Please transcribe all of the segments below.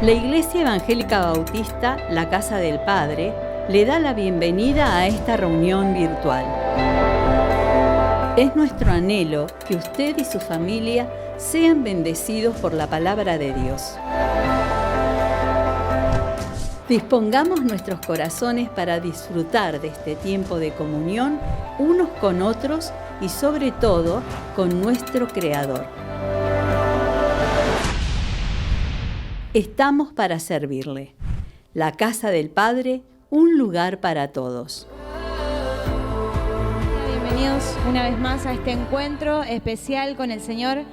La Iglesia Evangélica Bautista, la Casa del Padre, le da la bienvenida a esta reunión virtual. Es nuestro anhelo que usted y su familia sean bendecidos por la palabra de Dios. Dispongamos nuestros corazones para disfrutar de este tiempo de comunión unos con otros y sobre todo con nuestro Creador. Estamos para servirle. La Casa del Padre, un lugar para todos. Bienvenidos una vez más a este encuentro especial con el Señor,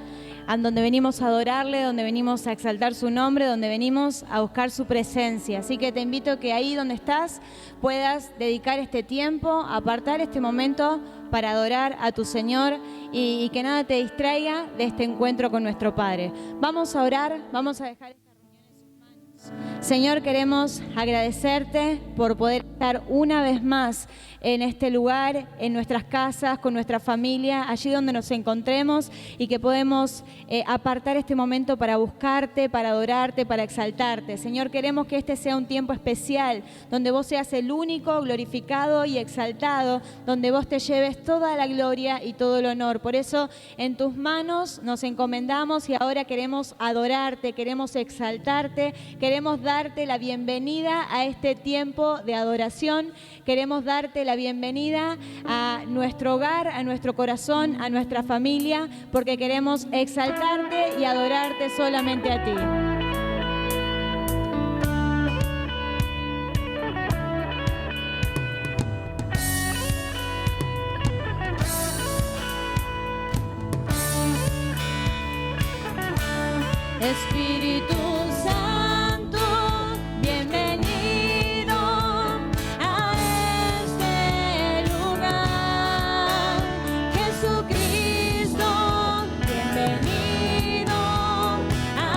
a donde venimos a adorarle, donde venimos a exaltar su nombre, donde venimos a buscar su presencia. Así que te invito a que ahí donde estás puedas dedicar este tiempo, apartar este momento para adorar a tu Señor y que nada te distraiga de este encuentro con nuestro Padre. Vamos a orar, vamos a dejar esta reunión en sus manos. Señor, queremos agradecerte por poder estar una vez más en este lugar, en nuestras casas, con nuestra familia, allí donde nos encontremos y que podemos apartar este momento para buscarte, para adorarte, para exaltarte. Señor, queremos que este sea un tiempo especial, donde vos seas el único glorificado y exaltado, donde vos te lleves toda la gloria y todo el honor. Por eso en tus manos nos encomendamos y ahora queremos adorarte, queremos exaltarte, queremos darte la bienvenida a este tiempo de adoración, queremos darte la bienvenida a nuestro hogar, a nuestro corazón, a nuestra familia, porque queremos exaltarte y adorarte solamente a ti. Espíritu Santo, bienvenido a este lugar. Jesucristo, bienvenido a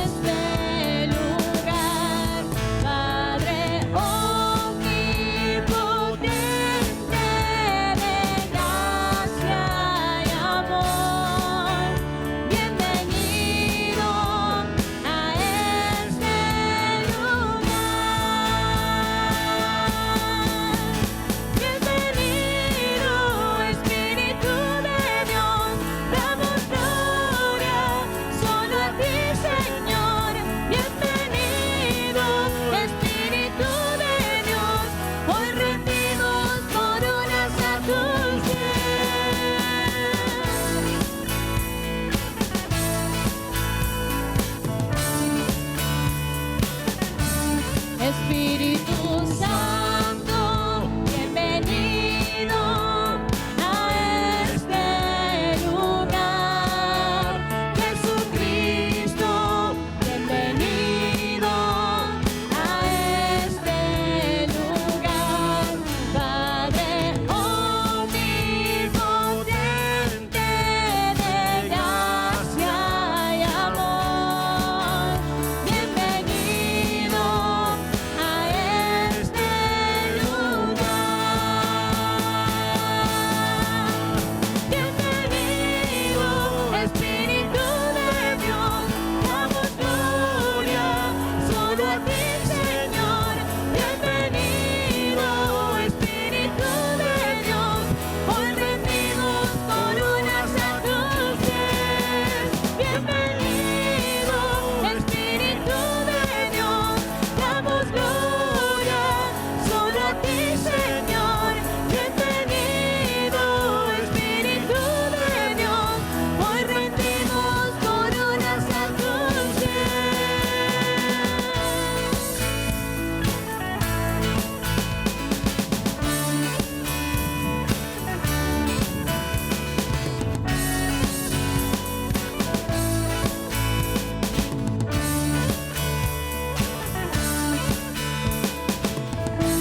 este lugar. Padre omnipotente de gracia y amor, bienvenido a este lugar. Bienvenido, Espíritu de Dios, damos gloria solo a ti, Señor. Bienvenido, Espíritu de Dios, hoy rendidos coronas a tus pies. Espíritu Santo, bienvenido a este lugar. Jesucristo, bienvenido a este lugar. Padre omnipotente de gracia y amor, bienvenido a este lugar. Bienvenido, Espíritu de Dios, damos gloria solo a ti, Señor. Bienvenido, Espíritu de Dios, hoy rendimos coronas a tus pies. Bienvenido, Espíritu de Dios, damos gloria solo a ti, Señor. Bienvenido, Espíritu de Dios, hoy rendimos coronas a tus pies.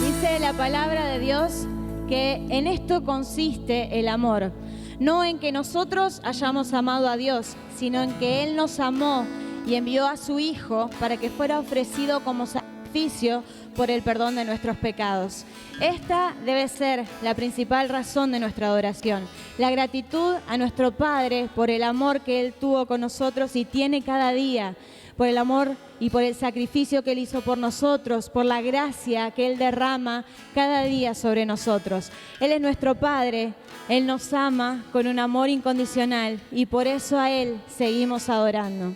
Dice la palabra de Dios que en esto consiste el amor, no en que nosotros hayamos amado a Dios, sino en que Él nos amó y envió a su Hijo para que fuera ofrecido como sacrificio por el perdón de nuestros pecados. Esta debe ser la principal razón de nuestra adoración, la gratitud a nuestro Padre por el amor que Él tuvo con nosotros y tiene cada día, por el amor y por el sacrificio que Él hizo por nosotros, por la gracia que Él derrama cada día sobre nosotros. Él es nuestro Padre, Él nos ama con un amor incondicional y por eso a Él seguimos adorando.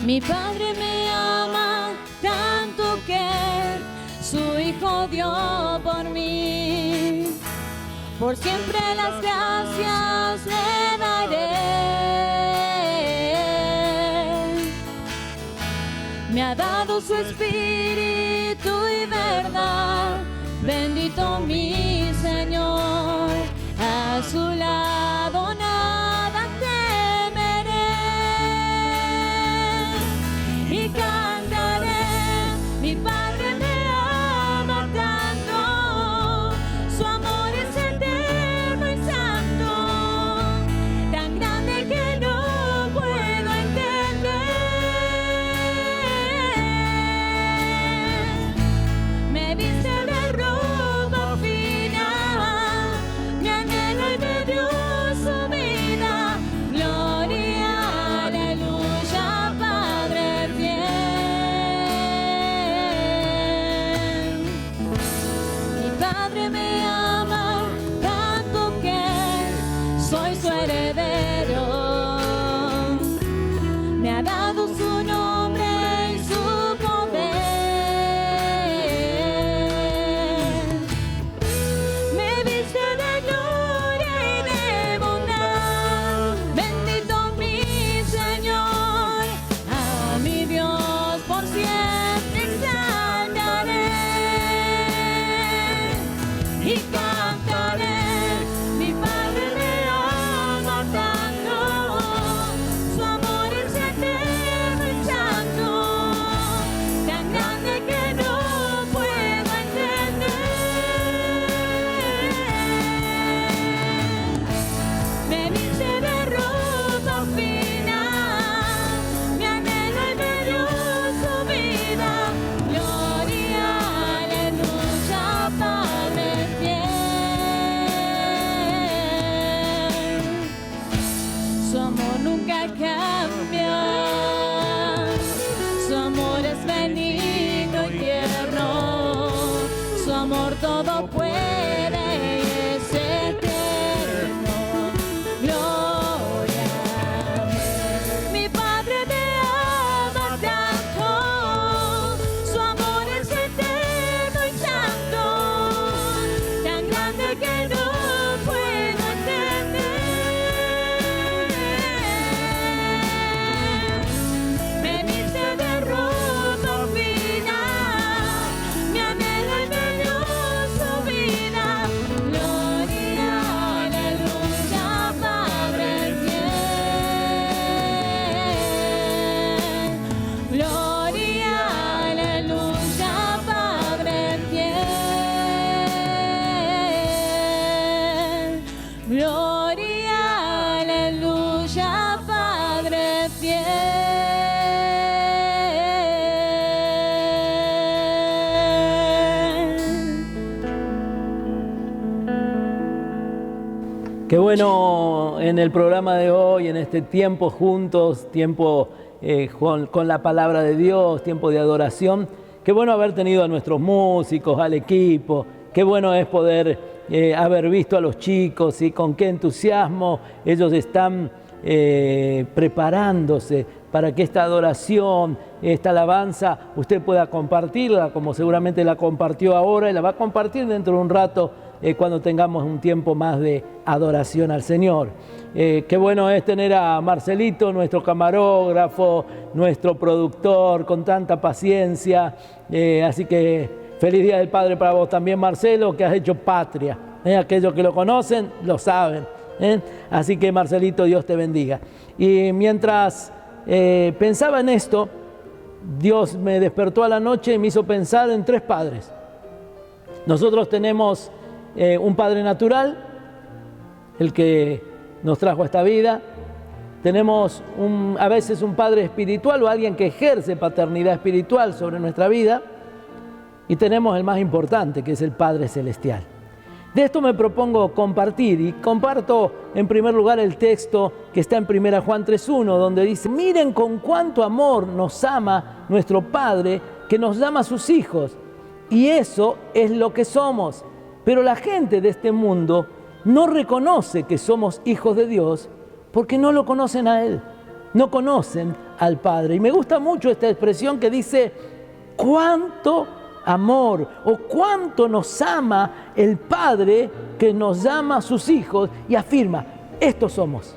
Mi Padre me ama tanto que su Hijo dio por mí. Por siempre las gracias le daré. Me ha dado su espíritu y verdad. Bendito mi Señor, a su lado nada temeré. Y cantaré, mi Padre me ama tanto, su amor es eterno y santo, tan grande que no puedo entender. Me viste de ropa fina, me anhelo y me dio su vida. Gloria, aleluya, Padre fiel. Mi Padre me ama tanto que soy su heredero. Me ha dado su nombre y su poder. Me viste de gloria y de bondad. Bendito mi Señor, a mi Dios por siempre exaltaré. Y cantaré, mi Padre me ama tanto, su amor es eterno y santo, tan grande que no puedo entender. Me viste de ropa fina, me anhelo y me dio su vida. Gloria, aleluya, Padre fiel. Su amor nunca cambia, su amor es benigno y tierno, su amor todo puede y es eterno. Gloria, mi Padre me ama tanto, su amor es eterno y santo, tan grande que no puedo entender. Me viste de ropa fina, me anhelo y me dio su vida. Gloria, aleluya, Padre fiel. Gloria, aleluya, Padre fiel. Gloria, aleluya, Padre fiel. Qué bueno en el programa de hoy, en este tiempo juntos, tiempo con la palabra de Dios, tiempo de adoración. Qué bueno haber tenido a nuestros músicos, al equipo. Qué bueno es poder haber visto a los chicos y con qué entusiasmo ellos están preparándose para que esta adoración, esta alabanza, usted pueda compartirla, como seguramente la compartió ahora y la va a compartir dentro de un rato cuando tengamos un tiempo más de adoración al Señor. Qué bueno es tener a Marcelito, nuestro camarógrafo, nuestro productor, con tanta paciencia. Así que feliz Día del Padre para vos también, Marcelo, que has hecho patria. Aquellos que lo conocen lo saben. Así que, Marcelito, Dios te bendiga. Y mientras pensaba en esto, Dios me despertó a la noche y me hizo pensar en tres padres. Nosotros tenemos un padre natural, el que nos trajo a esta vida. Tenemos a veces un padre espiritual o alguien que ejerce paternidad espiritual sobre nuestra vida. y tenemos el más importante, que es el Padre Celestial. De esto me propongo compartir, y comparto en primer lugar el texto que está en 1 Juan 3:1, donde dice: miren con cuánto amor nos ama nuestro Padre, que nos llama a sus hijos, y eso es lo que somos. Pero la gente de este mundo no reconoce que somos hijos de Dios porque no lo conocen a Él, no conocen al Padre. Y me gusta mucho esta expresión que dice: cuánto amor, o cuánto nos ama el Padre que nos llama a sus hijos, y afirma: estos somos.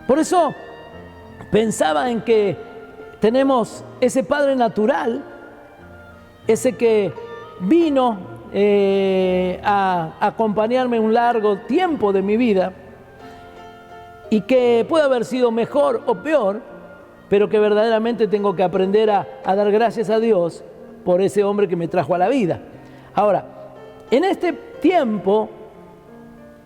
Por eso pensaba en que tenemos ese Padre natural, ese que vino a acompañarme un largo tiempo de mi vida, y que puede haber sido mejor o peor, pero que verdaderamente tengo que aprender a dar gracias a Dios por ese hombre que me trajo a la vida. Ahora, en este tiempo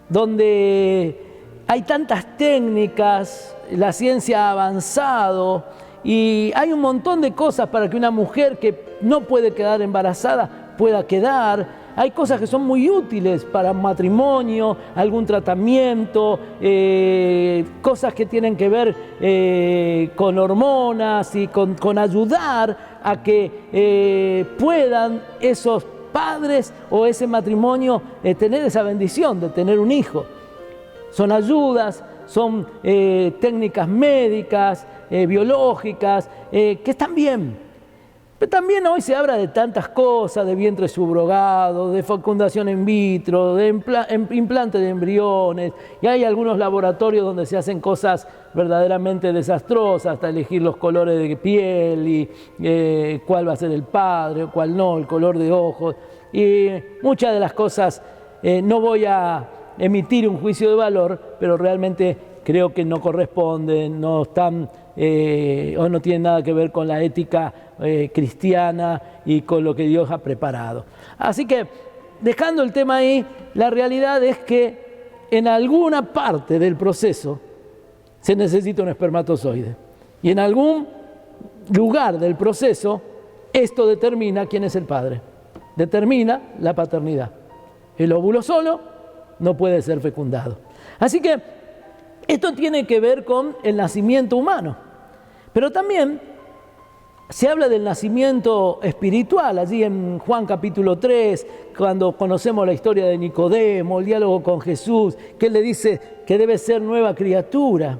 donde hay tantas técnicas, la ciencia ha avanzado y hay un montón de cosas para que una mujer que no puede quedar embarazada pueda quedar, hay cosas que son muy útiles para un matrimonio, algún tratamiento, cosas que tienen que ver con hormonas y con ayudar a que puedan esos padres o ese matrimonio tener esa bendición de tener un hijo. Son ayudas, son técnicas médicas, biológicas, que están bien. Pero también hoy se habla de tantas cosas, de vientre subrogado, de fecundación in vitro, de implante de embriones, y hay algunos laboratorios donde se hacen cosas verdaderamente desastrosas, hasta elegir los colores de piel y cuál va a ser el padre o cuál no, el color de ojos, y muchas de las cosas no voy a emitir un juicio de valor, pero realmente creo que no corresponden, no están o no tienen nada que ver con la ética cristiana y con lo que Dios ha preparado. Así que, dejando el tema ahí, la realidad es que en alguna parte del proceso se necesita un espermatozoide. Y en algún lugar del proceso, esto determina quién es el padre. Determina la paternidad. El óvulo solo no puede ser fecundado. Así que esto tiene que ver con el nacimiento humano. Pero también se habla del nacimiento espiritual, allí en Juan capítulo 3, cuando conocemos la historia de Nicodemo, el diálogo con Jesús, que él le dice que debe ser nueva criatura.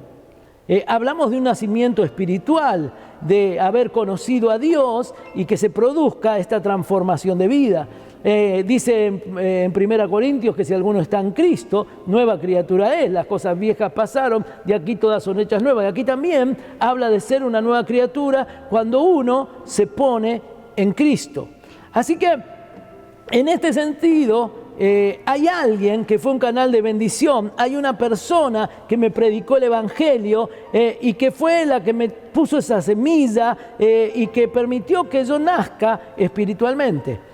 Hablamos de un nacimiento espiritual, de haber conocido a Dios y que se produzca esta transformación de vida. Dice en 1 Corintios que si alguno está en Cristo, nueva criatura es, las cosas viejas pasaron, de aquí todas son hechas nuevas. Y aquí también habla de ser una nueva criatura cuando uno se pone en Cristo. Así que en este sentido hay alguien que fue un canal de bendición, hay una persona que me predicó el Evangelio y que fue la que me puso esa semilla y que permitió que yo nazca espiritualmente.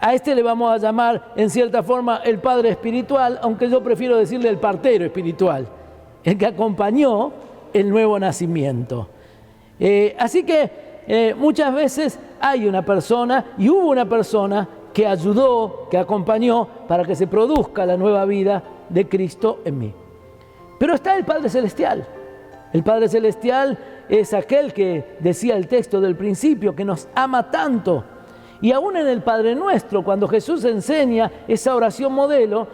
A este le vamos a llamar en cierta forma el padre espiritual, aunque yo prefiero decirle el partero espiritual, el que acompañó el nuevo nacimiento. Así que muchas veces hay una persona y hubo una persona que ayudó, que acompañó para que se produzca la nueva vida de Cristo en mí. Pero está el Padre Celestial. El Padre Celestial es aquel que decía el texto del principio, que nos ama tanto. Y aún en el Padre Nuestro, cuando Jesús enseña esa oración modelo,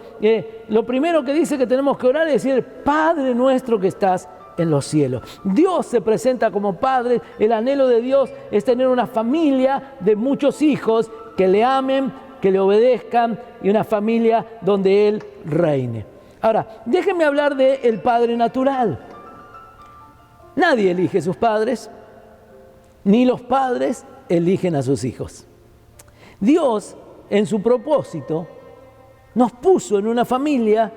lo primero que dice que tenemos que orar es decir: Padre nuestro que estás en los cielos. Dios se presenta como Padre. El anhelo de Dios es tener una familia de muchos hijos que le amen, que le obedezcan, y una familia donde Él reine. Ahora, déjenme hablar del Padre natural. Nadie elige sus padres, ni los padres eligen a sus hijos. Dios, en su propósito, nos puso en una familia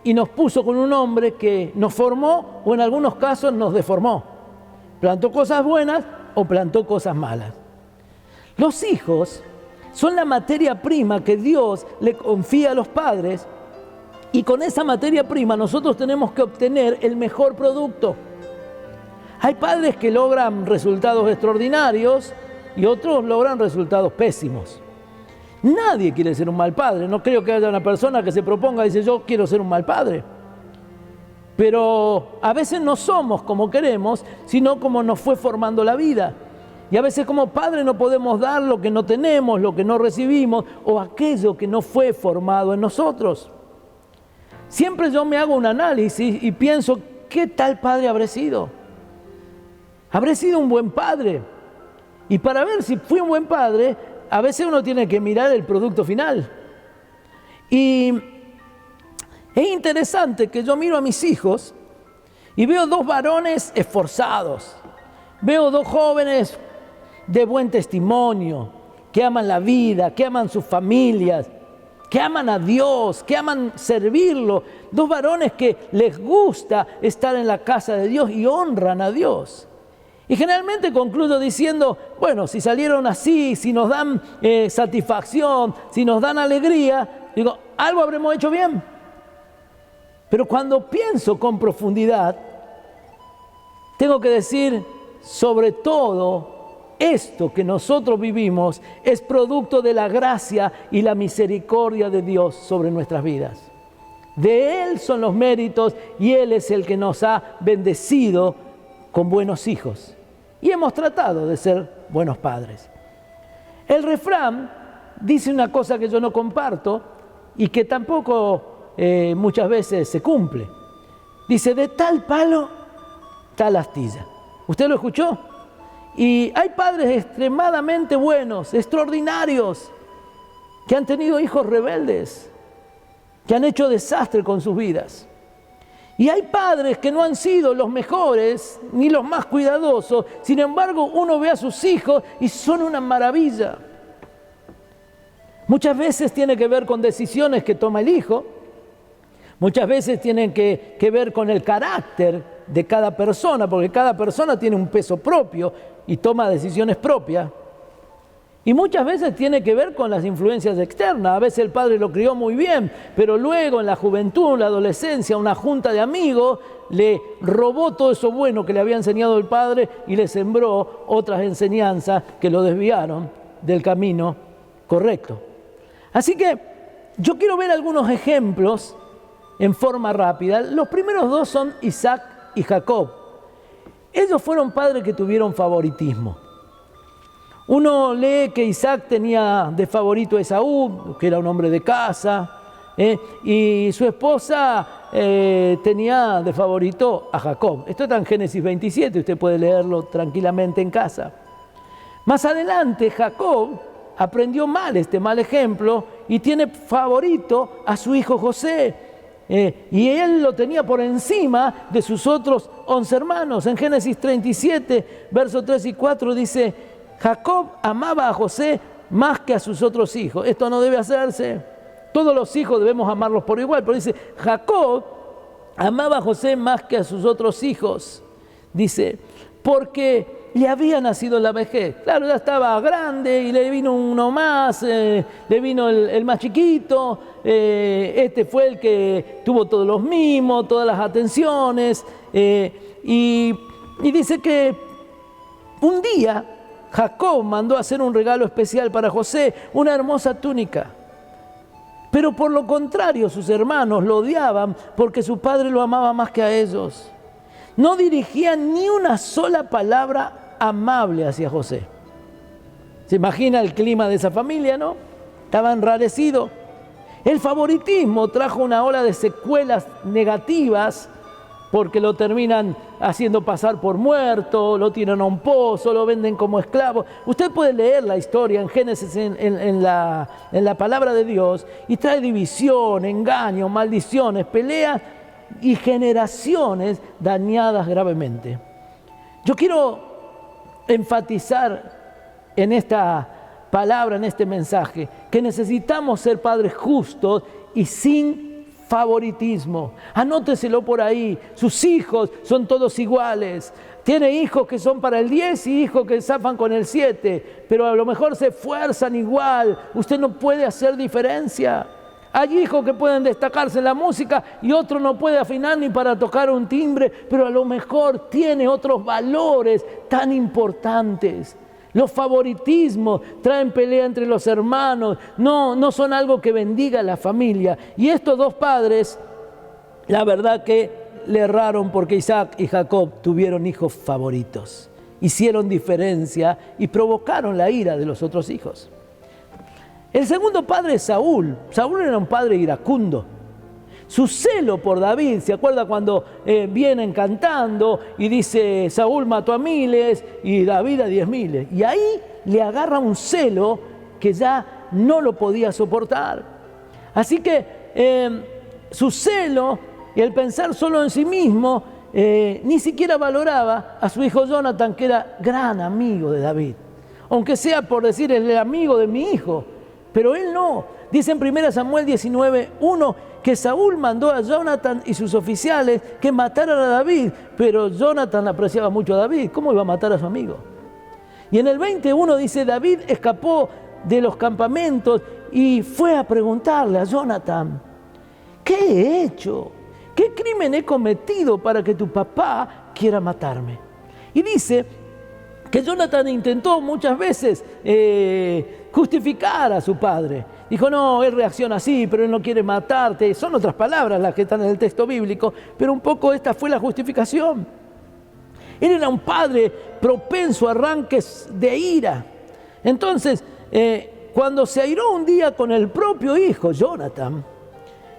y nos puso con un hombre que nos formó o en algunos casos nos deformó. Plantó cosas buenas o plantó cosas malas. Los hijos son la materia prima que Dios le confía a los padres, y con esa materia prima nosotros tenemos que obtener el mejor producto. Hay padres que logran resultados extraordinarios y otros logran resultados pésimos. Nadie quiere ser un mal padre. No creo que haya una persona que se proponga y dice, yo quiero ser un mal padre. Pero a veces no somos como queremos, sino como nos fue formando la vida. Y a veces como padre no podemos dar lo que no tenemos, lo que no recibimos, o aquello que no fue formado en nosotros. Siempre yo me hago un análisis y pienso, ¿qué tal padre habré sido? ¿Habré sido un buen padre? Y para ver si fui un buen padre, a veces uno tiene que mirar el producto final. Y es interesante que yo miro a mis hijos y veo dos varones esforzados. Veo dos jóvenes de buen testimonio, que aman la vida, que aman sus familias, que aman a Dios, que aman servirlo. Dos varones que les gusta estar en la casa de Dios y honran a Dios. Y generalmente concluyo diciendo, bueno, si salieron así, si nos dan satisfacción, si nos dan alegría, digo, algo habremos hecho bien. Pero cuando pienso con profundidad, tengo que decir, sobre todo, esto que nosotros vivimos es producto de la gracia y la misericordia de Dios sobre nuestras vidas. De Él son los méritos y Él es el que nos ha bendecido con buenos hijos. Y hemos tratado de ser buenos padres. El refrán dice una cosa que yo no comparto y que tampoco muchas veces se cumple. Dice, de tal palo, tal astilla. ¿Usted lo escuchó? Y hay padres extremadamente buenos, extraordinarios, que han tenido hijos rebeldes, que han hecho desastre con sus vidas. Y hay padres que no han sido los mejores ni los más cuidadosos, sin embargo uno ve a sus hijos y son una maravilla. Muchas veces tiene que ver con decisiones que toma el hijo, muchas veces tienen que ver con el carácter de cada persona, porque cada persona tiene un peso propio y toma decisiones propias. Y muchas veces tiene que ver con las influencias externas. A veces el padre lo crió muy bien, pero luego en la juventud, en la adolescencia, una junta de amigos le robó todo eso bueno que le había enseñado el padre y le sembró otras enseñanzas que lo desviaron del camino correcto. Así que yo quiero ver algunos ejemplos en forma rápida. Los primeros dos son Isaac y Jacob. Ellos fueron padres que tuvieron favoritismo. Uno lee que Isaac tenía de favorito a Esaú, que era un hombre de casa, y su esposa tenía de favorito a Jacob. Esto está en Génesis 27, usted puede leerlo tranquilamente en casa. Más adelante, Jacob aprendió mal este mal ejemplo y tiene favorito a su hijo José. Y él lo tenía por encima de sus otros 11 hermanos. En Génesis 37, versos 3 y 4 dice, Jacob amaba a José más que a sus otros hijos. Esto no debe hacerse. Todos los hijos debemos amarlos por igual. Pero dice, Jacob amaba a José más que a sus otros hijos. Dice, porque le había nacido la vejez. Claro, ya estaba grande y le vino uno más, le vino el más chiquito. Este fue el que tuvo todos los mimos, todas las atenciones. Y dice que un día Jacob mandó a hacer un regalo especial para José, una hermosa túnica. Pero por lo contrario, sus hermanos lo odiaban porque su padre lo amaba más que a ellos. No dirigían ni una sola palabra amable hacia José. ¿Se imagina el clima de esa familia, no? Estaba enrarecido. El favoritismo trajo una ola de secuelas negativas porque lo terminan haciendo pasar por muerto, lo tiran a un pozo, lo venden como esclavo. Usted puede leer la historia en Génesis, en la palabra de Dios, y trae división, engaño, maldiciones, peleas y generaciones dañadas gravemente. Yo quiero enfatizar en esta palabra, en este mensaje, que necesitamos ser padres justos y sin favoritismo. Anóteselo por ahí. Sus hijos son todos iguales. Tiene hijos que son para el 10 y hijos que zafan con el 7, pero a lo mejor se esfuerzan igual. Usted no puede hacer diferencia. Hay hijos que pueden destacarse en la música y otro no puede afinar ni para tocar un timbre, pero a lo mejor tiene otros valores tan importantes. Los favoritismos traen pelea entre los hermanos, no son algo que bendiga a la familia. Y estos dos padres, la verdad que le erraron porque Isaac y Jacob tuvieron hijos favoritos. Hicieron diferencia y provocaron la ira de los otros hijos. El segundo padre es Saúl. Saúl era un padre iracundo. Su celo por David, ¿se acuerda cuando vienen cantando y dice Saúl mató a miles y David a 10.000? Y ahí le agarra un celo que ya no lo podía soportar. Así que su celo y el pensar solo en sí mismo ni siquiera valoraba a su hijo Jonathan, que era gran amigo de David. Aunque sea por decir el amigo de mi hijo, pero él no. Dice en 1 Samuel 19:1 que Saúl mandó a Jonathan y sus oficiales que mataran a David, pero Jonathan apreciaba mucho a David. ¿Cómo iba a matar a su amigo? Y en el 20:1 dice, David escapó de los campamentos y fue a preguntarle a Jonathan, ¿qué he hecho? ¿Qué crimen he cometido para que tu papá quiera matarme? Y dice que Jonathan intentó muchas veces justificar a su padre. Dijo, no, él reacciona así, pero él no quiere matarte. Son otras palabras las que están en el texto bíblico, pero un poco esta fue la justificación. Él era un padre propenso a arranques de ira. Entonces, cuando se airó un día con el propio hijo, Jonathan,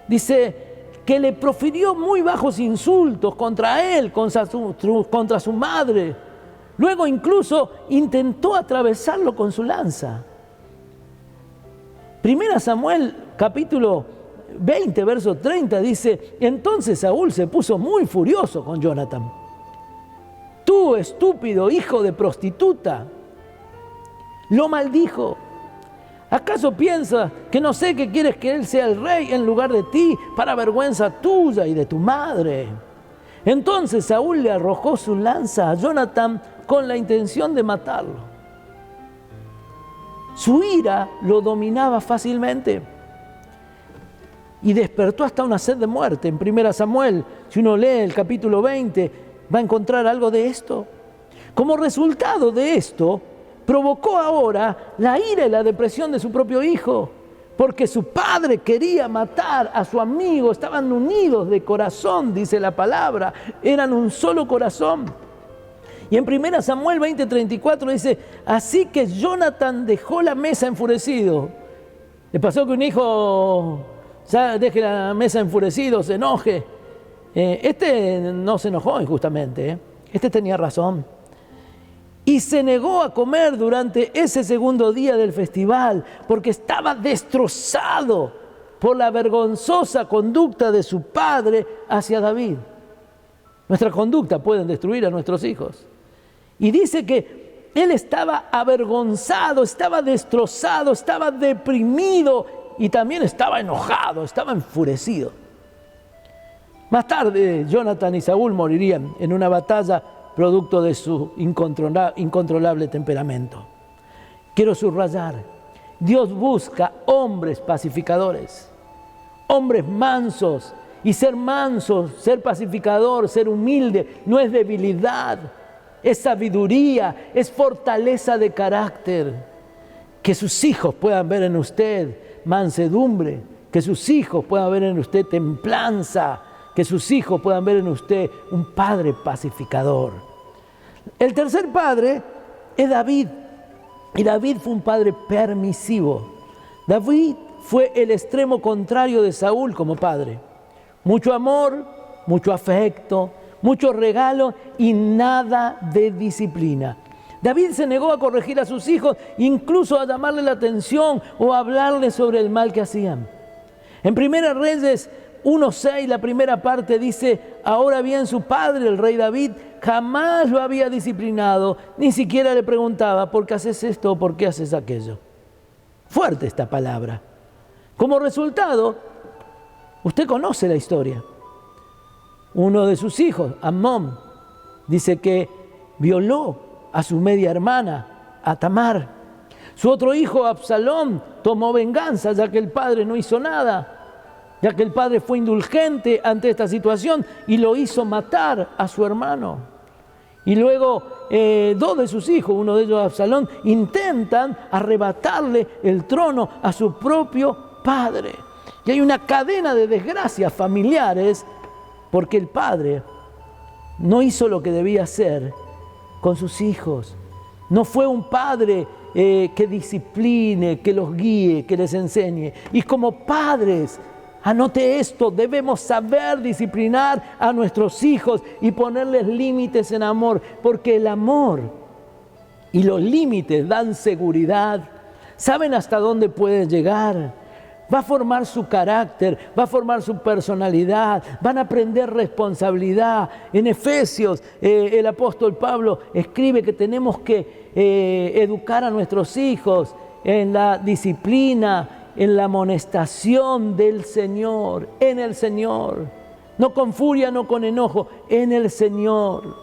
dice que le profirió muy bajos insultos contra él, contra su madre. Luego incluso intentó atravesarlo con su lanza. 1 Samuel capítulo 20, verso 30 dice, entonces Saúl se puso muy furioso con Jonathan. Tú, estúpido hijo de prostituta, lo maldijo. ¿Acaso piensas que no sé que quieres que él sea el rey en lugar de ti, para vergüenza tuya y de tu madre? Entonces Saúl le arrojó su lanza a Jonathan con la intención de matarlo. Su ira lo dominaba fácilmente y despertó hasta una sed de muerte. En 1 Samuel, si uno lee el capítulo 20, va a encontrar algo de esto. Como resultado de esto, provocó ahora la ira y la depresión de su propio hijo, porque su padre quería matar a su amigo. Estaban unidos de corazón, dice la palabra, eran un solo corazón. Y en 1 Samuel 20:34 dice, así que Jonathan dejó la mesa enfurecido. ¿Le pasó que un hijo deje la mesa enfurecido, se enoje? Este no se enojó injustamente, este tenía razón. Y se negó a comer durante ese segundo día del festival, porque estaba destrozado por la vergonzosa conducta de su padre hacia David. Nuestra conducta puede destruir a nuestros hijos. Y dice que él estaba avergonzado, estaba destrozado, estaba deprimido y también estaba enojado, estaba enfurecido. Más tarde, Jonathan y Saúl morirían en una batalla producto de su incontrolable temperamento. Quiero subrayar, Dios busca hombres pacificadores, hombres mansos. Y ser manso, ser pacificador, ser humilde, no es debilidad. Es sabiduría, es fortaleza de carácter. Que sus hijos puedan ver en usted mansedumbre, que sus hijos puedan ver en usted templanza, que sus hijos puedan ver en usted un padre pacificador. El tercer padre es David, y David fue un padre permisivo. David fue el extremo contrario de Saúl como padre. Mucho amor, mucho afecto, mucho regalo y nada de disciplina. David se negó a corregir a sus hijos, incluso a llamarle la atención o a hablarles sobre el mal que hacían. En 1 Reyes 1:6, la primera parte dice, ahora bien su padre, el rey David, jamás lo había disciplinado, ni siquiera le preguntaba, ¿por qué haces esto o por qué haces aquello? Fuerte esta palabra. Como resultado, usted conoce la historia. Uno de sus hijos, Amnón, dice que violó a su media hermana, a Tamar. Su otro hijo, Absalón, tomó venganza ya que el padre no hizo nada, ya que el padre fue indulgente ante esta situación y lo hizo matar a su hermano. Y luego dos de sus hijos, uno de ellos Absalón, intentan arrebatarle el trono a su propio padre. Y hay una cadena de desgracias familiares porque el padre no hizo lo que debía hacer con sus hijos. No fue un padre que discipline, que los guíe, que les enseñe. Y como padres, anote esto, debemos saber disciplinar a nuestros hijos y ponerles límites en amor, porque el amor y los límites dan seguridad. Saben hasta dónde pueden llegar. Va a formar su carácter, va a formar su personalidad, van a aprender responsabilidad. En Efesios, el apóstol Pablo escribe que tenemos que educar a nuestros hijos en la disciplina, en la amonestación del Señor, en el Señor. No con furia, no con enojo, en el Señor.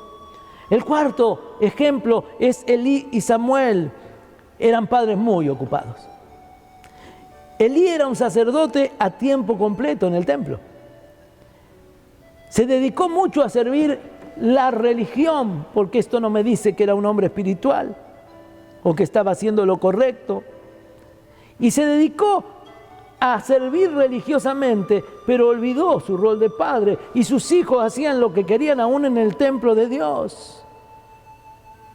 El cuarto ejemplo es Elí y Samuel. Eran padres muy ocupados. Elí era un sacerdote a tiempo completo en el templo. Se dedicó mucho a servir la religión, porque esto no me dice que era un hombre espiritual o que estaba haciendo lo correcto. Y se dedicó a servir religiosamente, pero olvidó su rol de padre y sus hijos hacían lo que querían aún en el templo de Dios.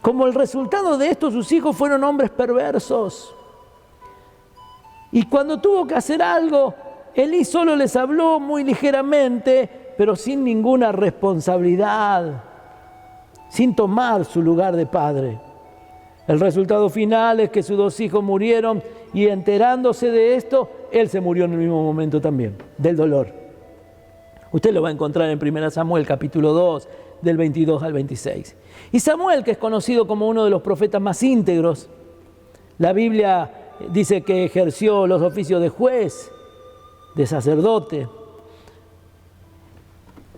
Como el resultado de esto, sus hijos fueron hombres perversos. Y cuando tuvo que hacer algo, Elí solo les habló muy ligeramente, pero sin ninguna responsabilidad, sin tomar su lugar de padre. El resultado final es que sus dos hijos murieron y enterándose de esto, él se murió en el mismo momento también, del dolor. Usted lo va a encontrar en 1 Samuel capítulo 2, del 22 al 26. Y Samuel, que es conocido como uno de los profetas más íntegros, la Biblia dice que ejerció los oficios de juez, de sacerdote.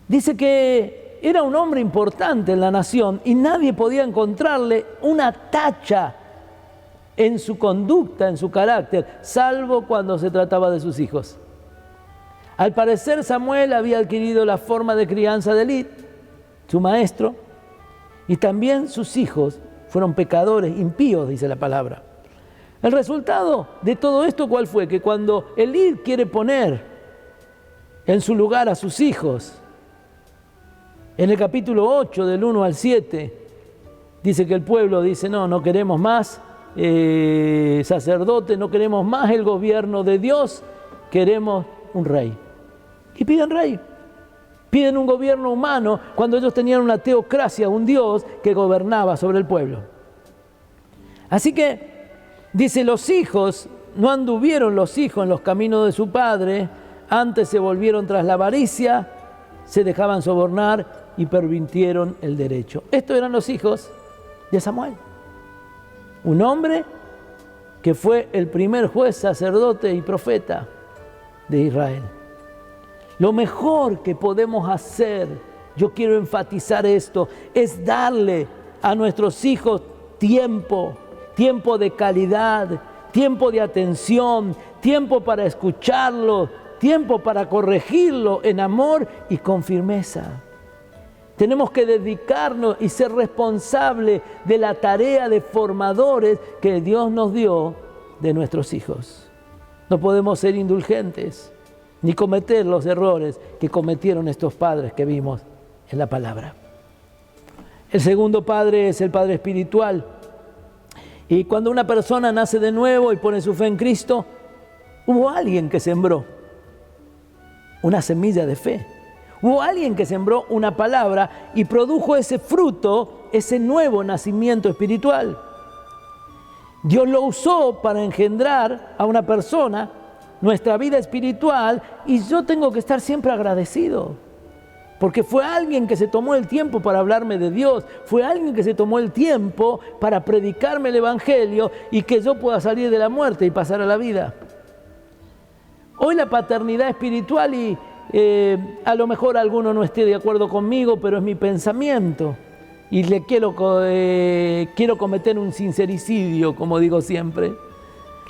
Dice que era un hombre importante en la nación y nadie podía encontrarle una tacha en su conducta, en su carácter, salvo cuando se trataba de sus hijos. Al parecer Samuel había adquirido la forma de crianza de Elí, su maestro, y también sus hijos fueron pecadores, impíos, dice la palabra. El resultado de todo esto, ¿cuál fue? Que cuando Elí quiere poner en su lugar a sus hijos, en el capítulo 8, del 1 al 7, dice que el pueblo dice, no queremos más sacerdote, no queremos más el gobierno de Dios, queremos un rey. Y piden rey. Piden un gobierno humano cuando ellos tenían una teocracia, un Dios que gobernaba sobre el pueblo. Así que dice, los hijos, no anduvieron los hijos en los caminos de su padre, antes se volvieron tras la avaricia, se dejaban sobornar y pervirtieron el derecho. Estos eran los hijos de Samuel. Un hombre que fue el primer juez, sacerdote y profeta de Israel. Lo mejor que podemos hacer, yo quiero enfatizar esto, es darle a nuestros hijos tiempo de calidad, tiempo de atención, tiempo para escucharlo, tiempo para corregirlo en amor y con firmeza. Tenemos que dedicarnos y ser responsables de la tarea de formadores que Dios nos dio de nuestros hijos. No podemos ser indulgentes ni cometer los errores que cometieron estos padres que vimos en la palabra. El segundo padre es el padre espiritual. Y cuando una persona nace de nuevo y pone su fe en Cristo, hubo alguien que sembró una semilla de fe. Hubo alguien que sembró una palabra y produjo ese fruto, ese nuevo nacimiento espiritual. Dios lo usó para engendrar a una persona, nuestra vida espiritual, y yo tengo que estar siempre agradecido. Porque fue alguien que se tomó el tiempo para hablarme de Dios, fue alguien que se tomó el tiempo para predicarme el Evangelio y que yo pueda salir de la muerte y pasar a la vida. Hoy la paternidad espiritual, y a lo mejor alguno no esté de acuerdo conmigo, pero es mi pensamiento y le quiero cometer un sincericidio, como digo siempre.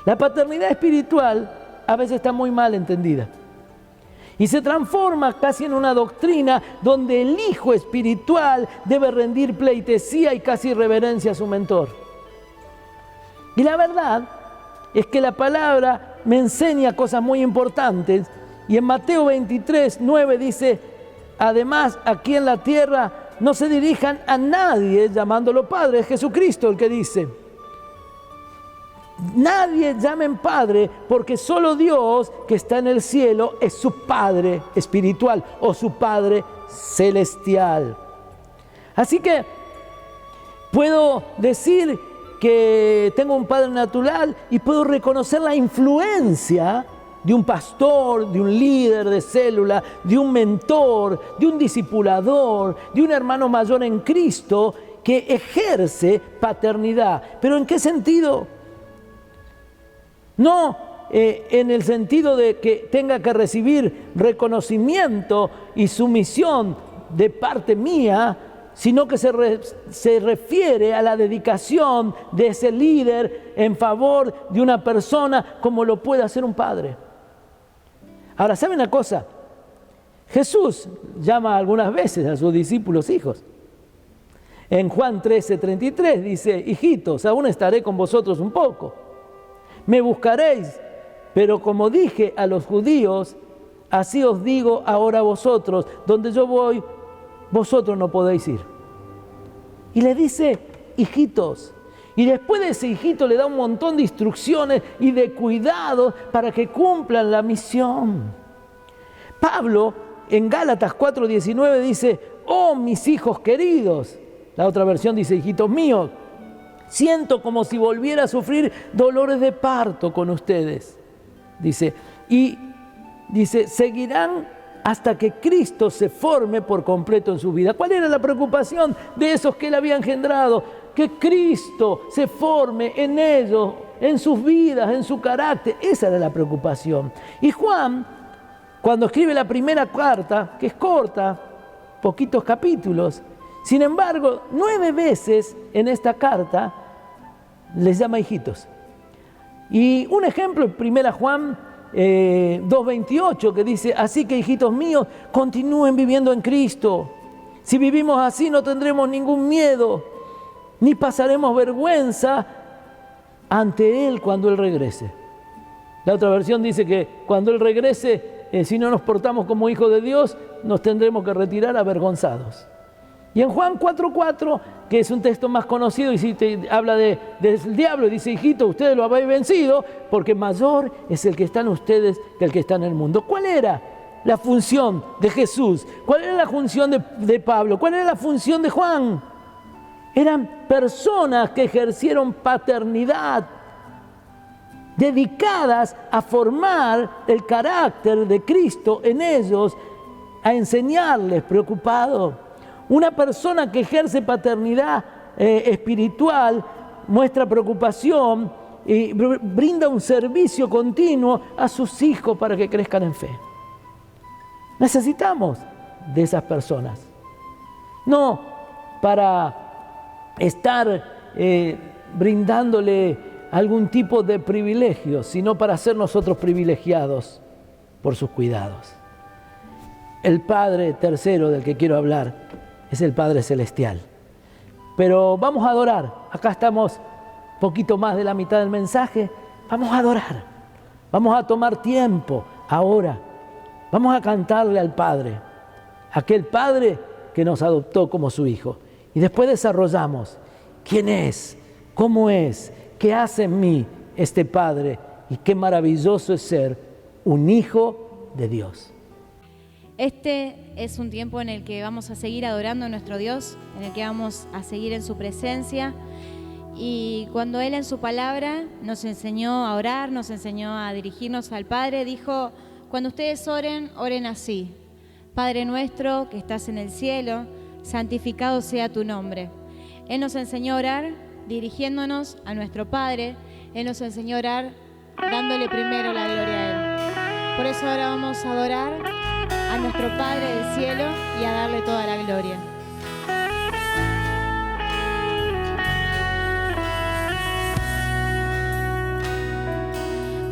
La paternidad espiritual a veces está muy mal entendida. Y se transforma casi en una doctrina donde el hijo espiritual debe rendir pleitesía y casi reverencia a su mentor. Y la verdad es que la palabra me enseña cosas muy importantes. Y en Mateo 23, 9 dice: además, aquí en la tierra no se dirijan a nadie llamándolo Padre. Es Jesucristo el que dice: nadie llamen Padre, porque solo Dios que está en el cielo es su Padre espiritual o su Padre celestial. Así que puedo decir que tengo un Padre natural y puedo reconocer la influencia de un pastor, de un líder de célula, de un mentor, de un discipulador, de un hermano mayor en Cristo que ejerce paternidad. ¿Pero en qué sentido? No en el sentido de que tenga que recibir reconocimiento y sumisión de parte mía, sino que se refiere a la dedicación de ese líder en favor de una persona como lo puede hacer un padre. Ahora, ¿saben una cosa? Jesús llama algunas veces a sus discípulos hijos. En Juan 13:33 dice: hijitos, aún estaré con vosotros un poco. Me buscaréis, pero como dije a los judíos, así os digo ahora a vosotros: donde yo voy, vosotros no podéis ir. Y le dice hijitos. Y después de ese hijito le da un montón de instrucciones y de cuidados para que cumplan la misión. Pablo en Gálatas 4:19 dice: oh mis hijos queridos. La otra versión dice: hijitos míos, siento como si volviera a sufrir dolores de parto con ustedes. Dice, seguirán hasta que Cristo se forme por completo en su vida. ¿Cuál era la preocupación de esos que él había engendrado? Que Cristo se forme en ellos, en sus vidas, en su carácter. Esa era la preocupación. Y Juan, cuando escribe la primera carta, que es corta, poquitos capítulos, sin embargo, 9 veces en esta carta les llama hijitos. Y un ejemplo es 1 Juan 2:28, que dice: así que, hijitos míos, continúen viviendo en Cristo. Si vivimos así, no tendremos ningún miedo, ni pasaremos vergüenza ante Él cuando Él regrese. La otra versión dice que cuando Él regrese, si no nos portamos como hijos de Dios, nos tendremos que retirar avergonzados. Y en Juan 4:4, que es un texto más conocido, y si te habla del diablo, dice: hijito, ustedes lo habéis vencido, porque mayor es el que está en ustedes que el que está en el mundo. ¿Cuál era la función de Jesús? ¿Cuál era la función de Pablo? ¿Cuál era la función de Juan? Eran personas que ejercieron paternidad, dedicadas a formar el carácter de Cristo en ellos, a enseñarles, preocupados. Una persona que ejerce paternidad espiritual muestra preocupación y brinda un servicio continuo a sus hijos para que crezcan en fe. Necesitamos de esas personas. No para estar brindándole algún tipo de privilegio, sino para ser nosotros privilegiados por sus cuidados. El Padre tercero del que quiero hablar es el Padre Celestial. Pero vamos a adorar. Acá estamos poquito más de la mitad del mensaje. Vamos a adorar. Vamos a tomar tiempo ahora. Vamos a cantarle al Padre, aquel Padre que nos adoptó como su Hijo. Y después desarrollamos quién es, cómo es, qué hace en mí este Padre y qué maravilloso es ser un hijo de Dios. Este es un tiempo en el que vamos a seguir adorando a nuestro Dios, en el que vamos a seguir en su presencia. Y cuando Él en su palabra nos enseñó a orar, nos enseñó a dirigirnos al Padre, dijo: cuando ustedes oren, oren así: Padre nuestro que estás en el cielo, santificado sea tu nombre. Él nos enseñó a orar dirigiéndonos a nuestro Padre. Él nos enseñó a orar dándole primero la gloria a Él. Por eso ahora vamos a adorar a nuestro Padre del cielo y a darle toda la gloria.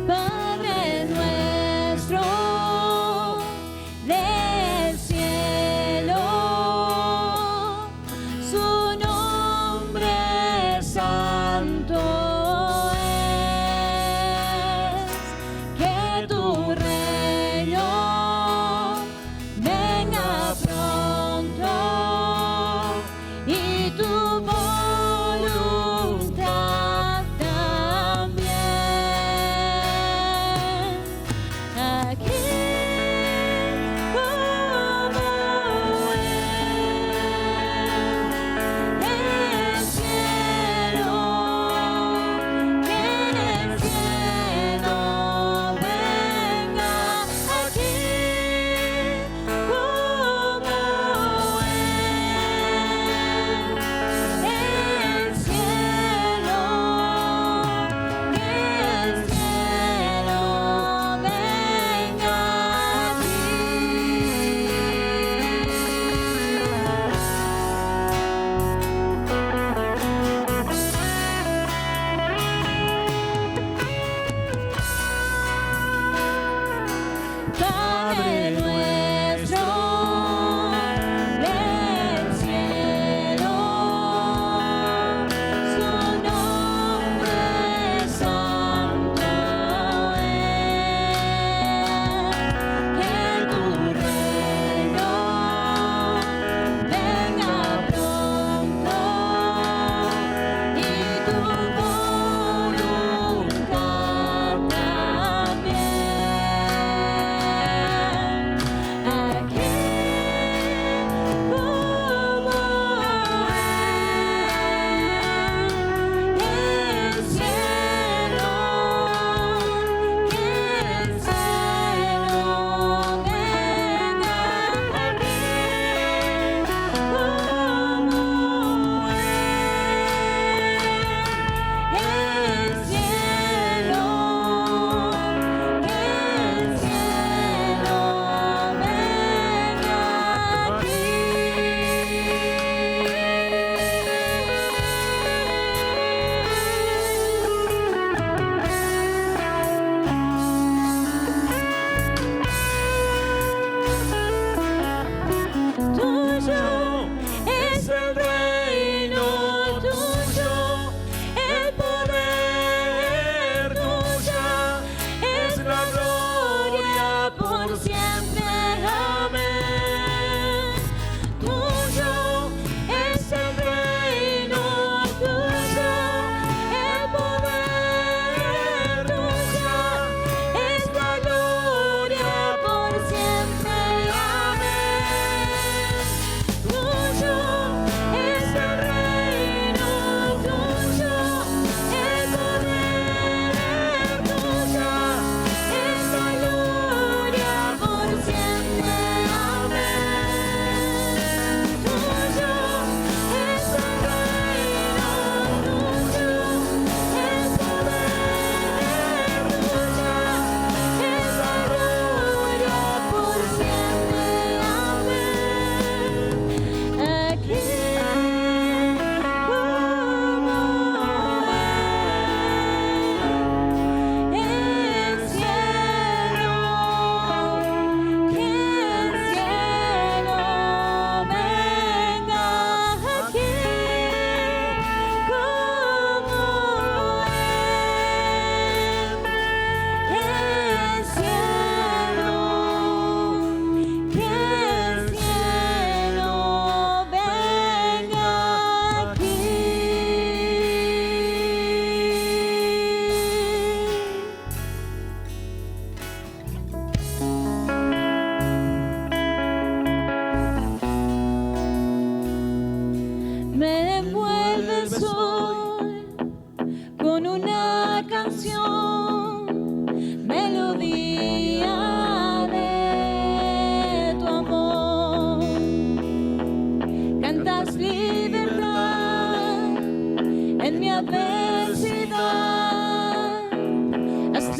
Padre nuestro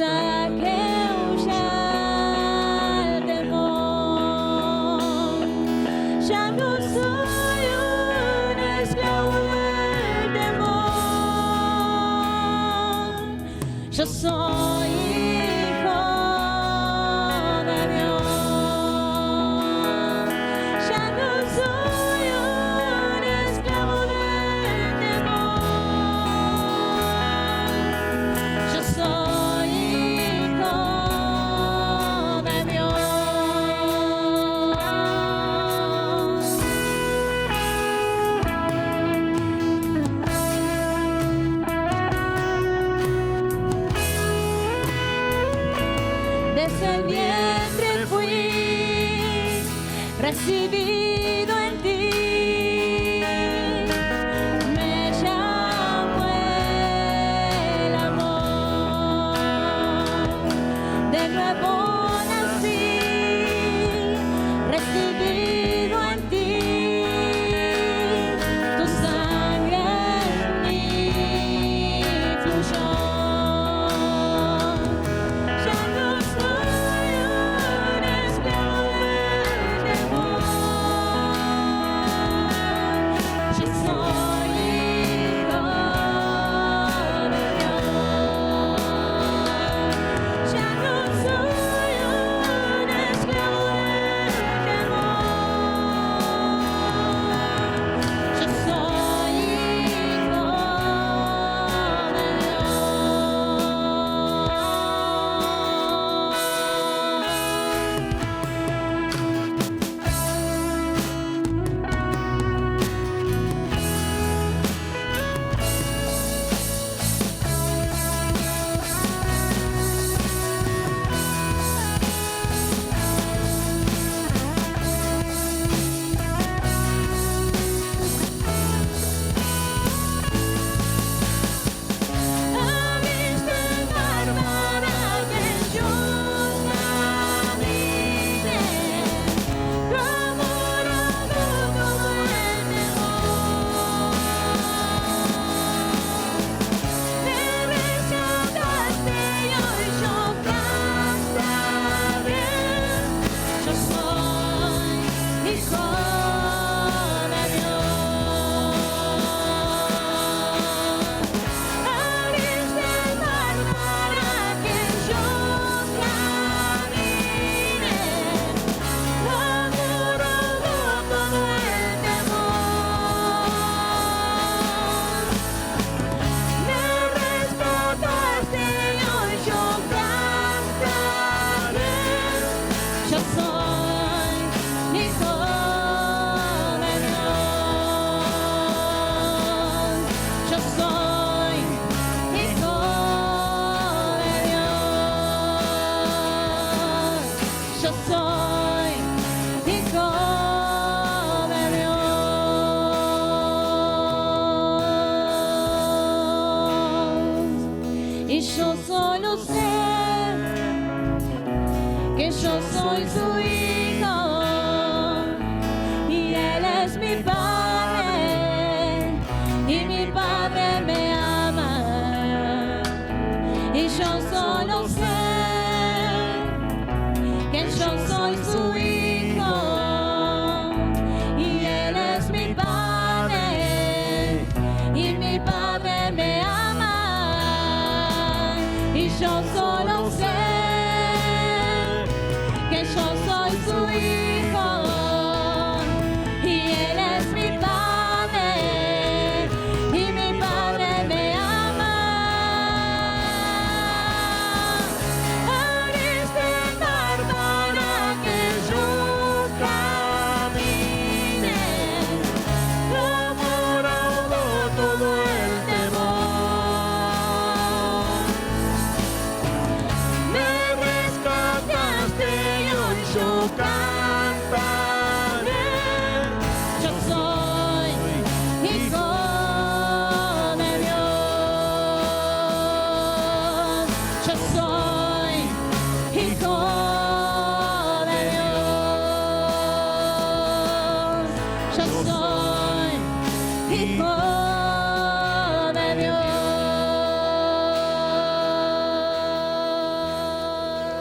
fuerza que huya el temor. Ya no soy un esclavo del temor. Yo soy hijo de Dios. Ya no soy un esclavo del temor. Yo soy hijo de Dios. Desde el vientre fui recibido en ti. Me llamó el amor. De nuevo nací, recibido en ti. Tu sangre en mí fluyó. Ya no soy un esclavo del temor. Yo soy hijo de Dios. Ya no soy un esclavo del temor. Yo soy hijo de Abriste el mar para que yo camine. Tu amor ahogó todo el temor. Me rescataste y hoy yo cantaré. Yo soy hijo de Dios. Abriste el mar para que yo camine. Tu amor ahogó todo el temor. Me rescataste y hoy yo cantaré. Yo soy hijo de Dios. Yo soy hijo de Dios. Yo soy hijo de Dios. Y yo solo sé que yo soy su hijo y él es mi padre y mi padre me ama. Y yo solo sé que yo soy su hijo y él es mi padre y mi padre me ama. Y yo solo sé que yo soy su hijo y él es mi padre y mi padre me ama. Abriste el mar para que yo camine. Tu amor ahogó todo el temor. Me rescataste y hoy yo cantaré. Yo soy hijo de Dios. Yo soy hijo de Dios. Yo soy hijo de Dios.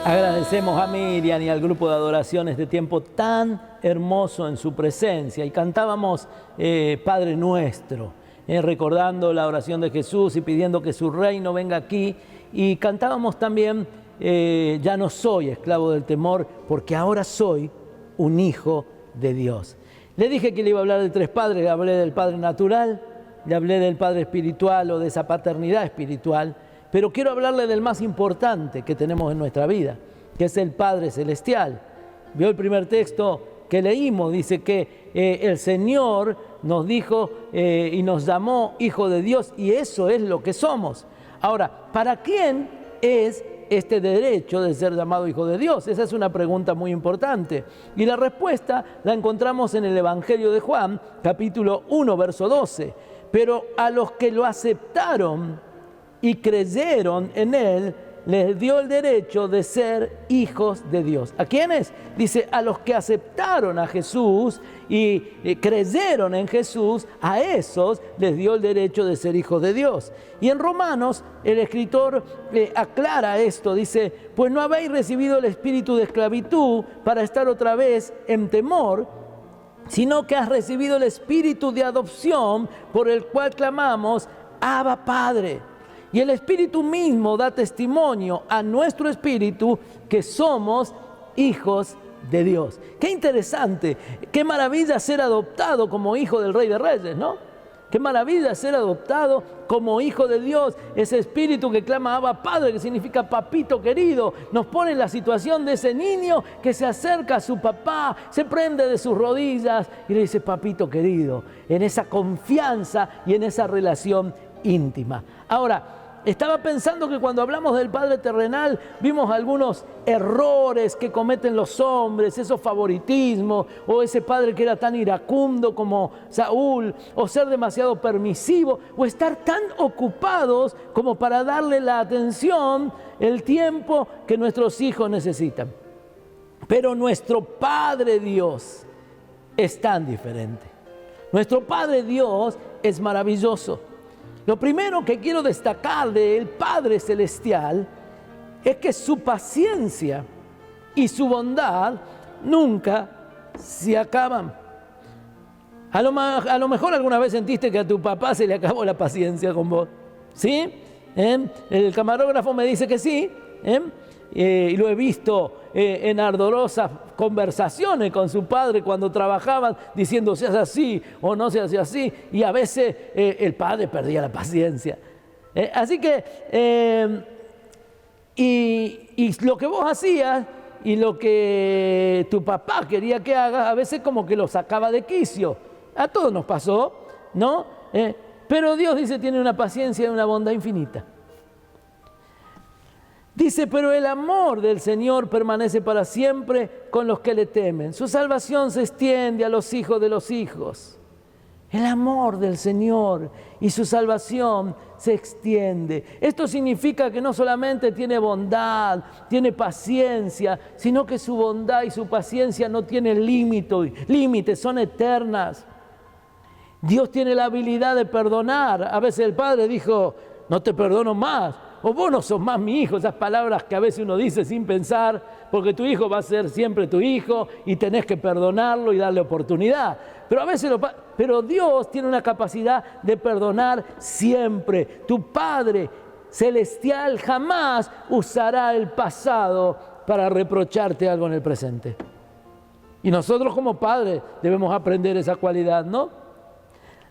Agradecemos a Miriam y al grupo de adoración este tiempo tan hermoso en su presencia. Y cantábamos Padre Nuestro, recordando la oración de Jesús y pidiendo que su reino venga aquí. Y cantábamos también Ya no soy esclavo del temor, porque ahora soy un hijo de Dios. Le dije que le iba a hablar de tres padres. Le hablé del Padre natural, le hablé del Padre espiritual o de esa paternidad espiritual. Pero quiero hablarle del más importante que tenemos en nuestra vida, que es el Padre Celestial. Vio el primer texto que leímos, dice que el Señor nos dijo y nos llamó hijo de Dios, y eso es lo que somos. Ahora, ¿para quién es este derecho de ser llamado hijo de Dios? Esa es una pregunta muy importante. Y la respuesta la encontramos en el Evangelio de Juan, capítulo 1, verso 12. Pero a los que lo aceptaron y creyeron en Él, les dio el derecho de ser hijos de Dios. ¿A quiénes? Dice, a los que aceptaron a Jesús y creyeron en Jesús, a esos les dio el derecho de ser hijos de Dios. Y en Romanos el escritor aclara esto, dice, pues no habéis recibido el espíritu de esclavitud para estar otra vez en temor, sino que has recibido el espíritu de adopción por el cual clamamos, Abba Padre. Y el Espíritu mismo da testimonio a nuestro espíritu que somos hijos de Dios. Qué interesante, qué maravilla ser adoptado como hijo del Rey de Reyes, ¿no? Qué maravilla ser adoptado como hijo de Dios. Ese espíritu que clama Abba Padre, que significa papito querido, nos pone en la situación de ese niño que se acerca a su papá, se prende de sus rodillas y le dice papito querido, en esa confianza y en esa relación íntima. Ahora, estaba pensando que cuando hablamos del Padre terrenal vimos algunos errores que cometen los hombres, esos favoritismos, o ese padre que era tan iracundo como Saúl, o ser demasiado permisivo, o estar tan ocupados como para darle la atención, el tiempo que nuestros hijos necesitan. Pero nuestro Padre Dios es tan diferente. Nuestro Padre Dios es maravilloso. Lo primero que quiero destacar del Padre Celestial es que su paciencia y su bondad nunca se acaban. A lo mejor alguna vez sentiste que a tu papá se le acabó la paciencia con vos, ¿sí? El camarógrafo me dice que sí, y lo he visto en ardorosas conversaciones con su padre cuando trabajaban, diciendo se hace así o no se hace así, y a veces el padre perdía la paciencia. Así que, y lo que vos hacías y lo que tu papá quería que hagas, a veces como que lo sacaba de quicio. A todos nos pasó, ¿no? Pero Dios dice, tiene una paciencia y una bondad infinita. Dice, pero el amor del Señor permanece para siempre con los que le temen. Su salvación se extiende a los hijos de los hijos. El amor del Señor y su salvación se extiende. Esto significa que no solamente tiene bondad, tiene paciencia, sino que su bondad y su paciencia no tienen límites, son eternas. Dios tiene la habilidad de perdonar. A veces el Padre dijo, no te perdono más. O vos no sos más mi hijo, esas palabras que a veces uno dice sin pensar, porque tu hijo va a ser siempre tu hijo y tenés que perdonarlo y darle oportunidad. Pero a veces pero Dios tiene una capacidad de perdonar siempre. Tu Padre Celestial jamás usará el pasado para reprocharte algo en el presente. Y nosotros como padres debemos aprender esa cualidad, ¿no?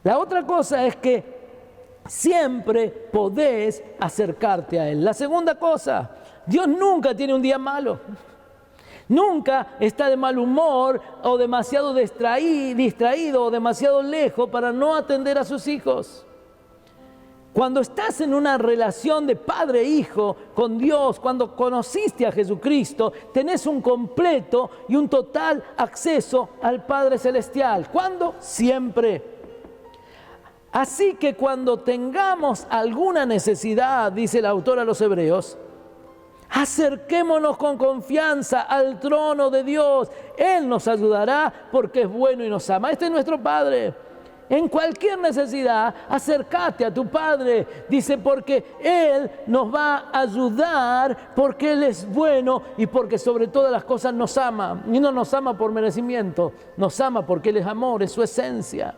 La otra cosa es que siempre podés acercarte a Él. La segunda cosa, Dios nunca tiene un día malo. Nunca está de mal humor o demasiado distraído o demasiado lejos para no atender a sus hijos. Cuando estás en una relación de padre e hijo con Dios, cuando conociste a Jesucristo, tenés un completo y un total acceso al Padre Celestial. ¿Cuándo? Siempre. Así que cuando tengamos alguna necesidad, dice el autor a los Hebreos, acerquémonos con confianza al trono de Dios. Él nos ayudará porque es bueno y nos ama. Este es nuestro Padre. En cualquier necesidad, acércate a tu Padre. Dice, porque Él nos va a ayudar, porque Él es bueno y porque sobre todas las cosas nos ama. Y no nos ama por merecimiento, nos ama porque Él es amor, es su esencia.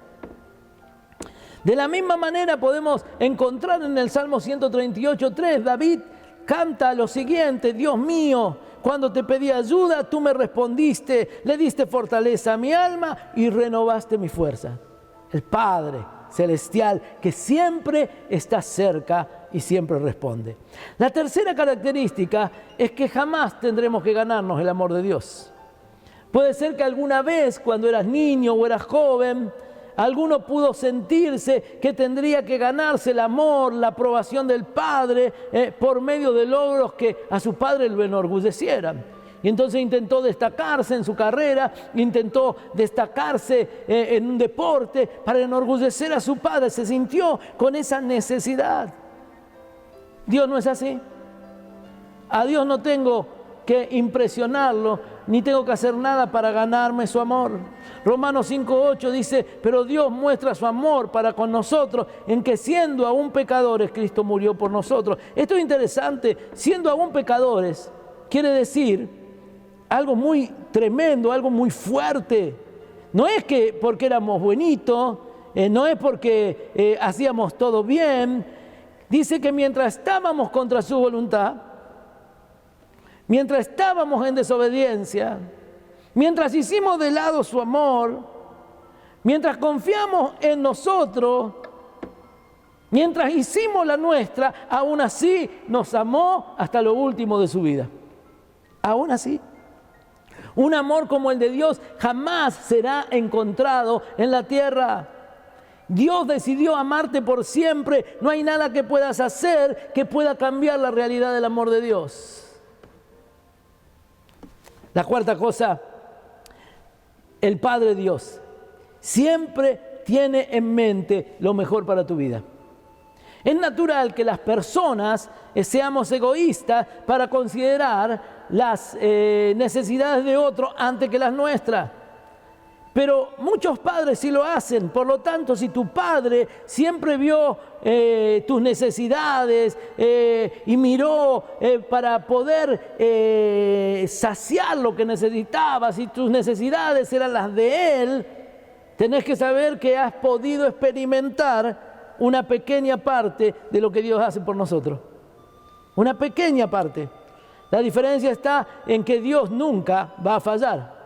De la misma manera podemos encontrar en el Salmo 138:3, David canta lo siguiente: Dios mío, cuando te pedí ayuda, tú me respondiste, le diste fortaleza a mi alma y renovaste mi fuerza. El Padre celestial que siempre está cerca y siempre responde. La tercera característica es que jamás tendremos que ganarnos el amor de Dios. Puede ser que alguna vez, cuando eras niño o eras joven, alguno pudo sentirse que tendría que ganarse el amor, la aprobación del Padre por medio de logros que a su padre lo enorgullecieran. Y entonces intentó destacarse en su carrera, intentó destacarse en un deporte para enorgullecer a su padre. Se sintió con esa necesidad. Dios no es así. A Dios no tengo que impresionarlo, ni tengo que hacer nada para ganarme su amor. Romanos 5:8 dice, pero Dios muestra su amor para con nosotros, en que siendo aún pecadores, Cristo murió por nosotros. Esto es interesante, siendo aún pecadores, quiere decir algo muy tremendo, algo muy fuerte. No es que porque éramos buenitos, no es porque hacíamos todo bien. Dice que mientras estábamos contra su voluntad, mientras estábamos en desobediencia, mientras hicimos de lado su amor, mientras confiamos en nosotros, mientras hicimos la nuestra, aún así nos amó hasta lo último de su vida. Aún así. Un amor como el de Dios jamás será encontrado en la tierra. Dios decidió amarte por siempre. No hay nada que puedas hacer que pueda cambiar la realidad del amor de Dios. La cuarta cosa, el Padre Dios siempre tiene en mente lo mejor para tu vida. Es natural que las personas seamos egoístas para considerar las necesidades de otro antes que las nuestras. Pero muchos padres sí lo hacen. Por lo tanto, si tu padre siempre vio tus necesidades y miró para poder saciar lo que necesitabas, y tus necesidades eran las de él, tenés que saber que has podido experimentar una pequeña parte de lo que Dios hace por nosotros. Una pequeña parte. La diferencia está en que Dios nunca va a fallar.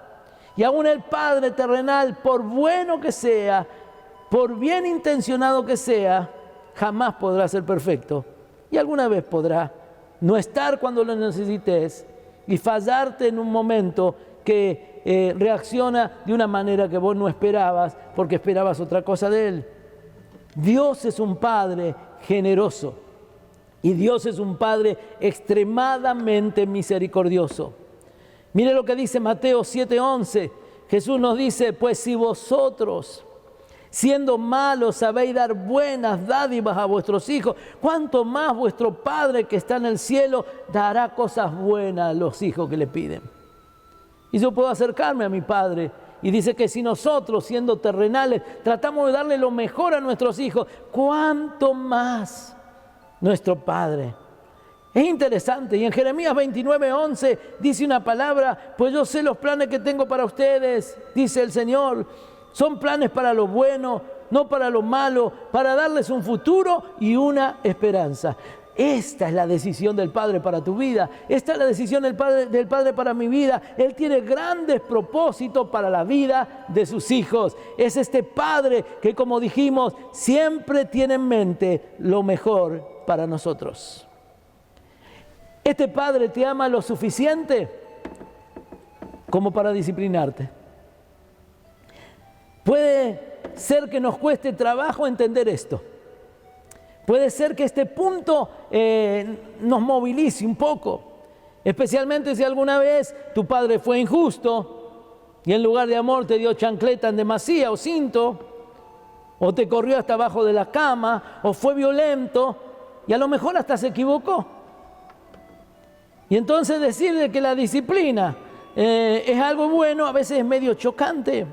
Y aún el Padre terrenal, por bueno que sea, por bien intencionado que sea, jamás podrá ser perfecto. Y alguna vez podrá no estar cuando lo necesites y fallarte en un momento que reacciona de una manera que vos no esperabas, porque esperabas otra cosa de Él. Dios es un Padre generoso y Dios es un Padre extremadamente misericordioso. Mire lo que dice Mateo 7:11. Jesús nos dice, pues si vosotros, siendo malos, sabéis dar buenas dádivas a vuestros hijos, ¿cuánto más vuestro Padre que está en el cielo dará cosas buenas a los hijos que le piden? Y yo puedo acercarme a mi Padre. Y dice que si nosotros, siendo terrenales, tratamos de darle lo mejor a nuestros hijos, ¿cuánto más nuestro Padre? Es interesante. Y en Jeremías 29:11 dice una palabra, pues yo sé los planes que tengo para ustedes, dice el Señor. Son planes para lo bueno, no para lo malo, para darles un futuro y una esperanza. Esta es la decisión del Padre para tu vida. Esta es la decisión del Padre para mi vida. Él tiene grandes propósitos para la vida de sus hijos. Es este Padre que, como dijimos, siempre tiene en mente lo mejor para nosotros. Este Padre te ama lo suficiente como para disciplinarte. Puede ser que nos cueste trabajo entender esto. Puede ser que este punto nos movilice un poco, especialmente si alguna vez tu padre fue injusto y en lugar de amor te dio chancleta en demasía o cinto, o te corrió hasta abajo de la cama, o fue violento y a lo mejor hasta se equivocó. Y entonces decir de que la disciplina es algo bueno a veces es medio chocante.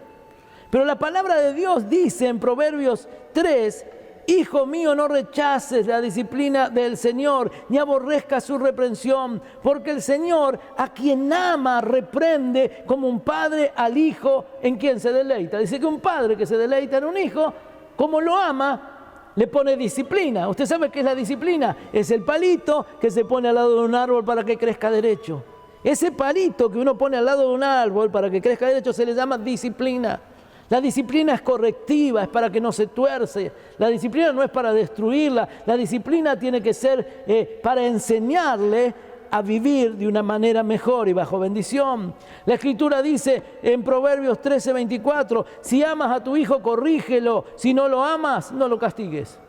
Pero la palabra de Dios dice en Proverbios 3, hijo mío, no rechaces la disciplina del Señor, ni aborrezcas su reprensión, porque el Señor a quien ama reprende como un padre al hijo en quien se deleita. Dice que un padre que se deleita en un hijo, como lo ama, le pone disciplina. ¿Usted sabe qué es la disciplina? Es el palito que se pone al lado de un árbol para que crezca derecho. Ese palito que uno pone al lado de un árbol para que crezca derecho se le llama disciplina. La disciplina es correctiva, es para que no se tuerce. La disciplina no es para destruirla. La disciplina tiene que ser para enseñarle a vivir de una manera mejor y bajo bendición. La Escritura dice en Proverbios 13:24, si amas a tu hijo, corrígelo. Si no lo amas, no lo castigues.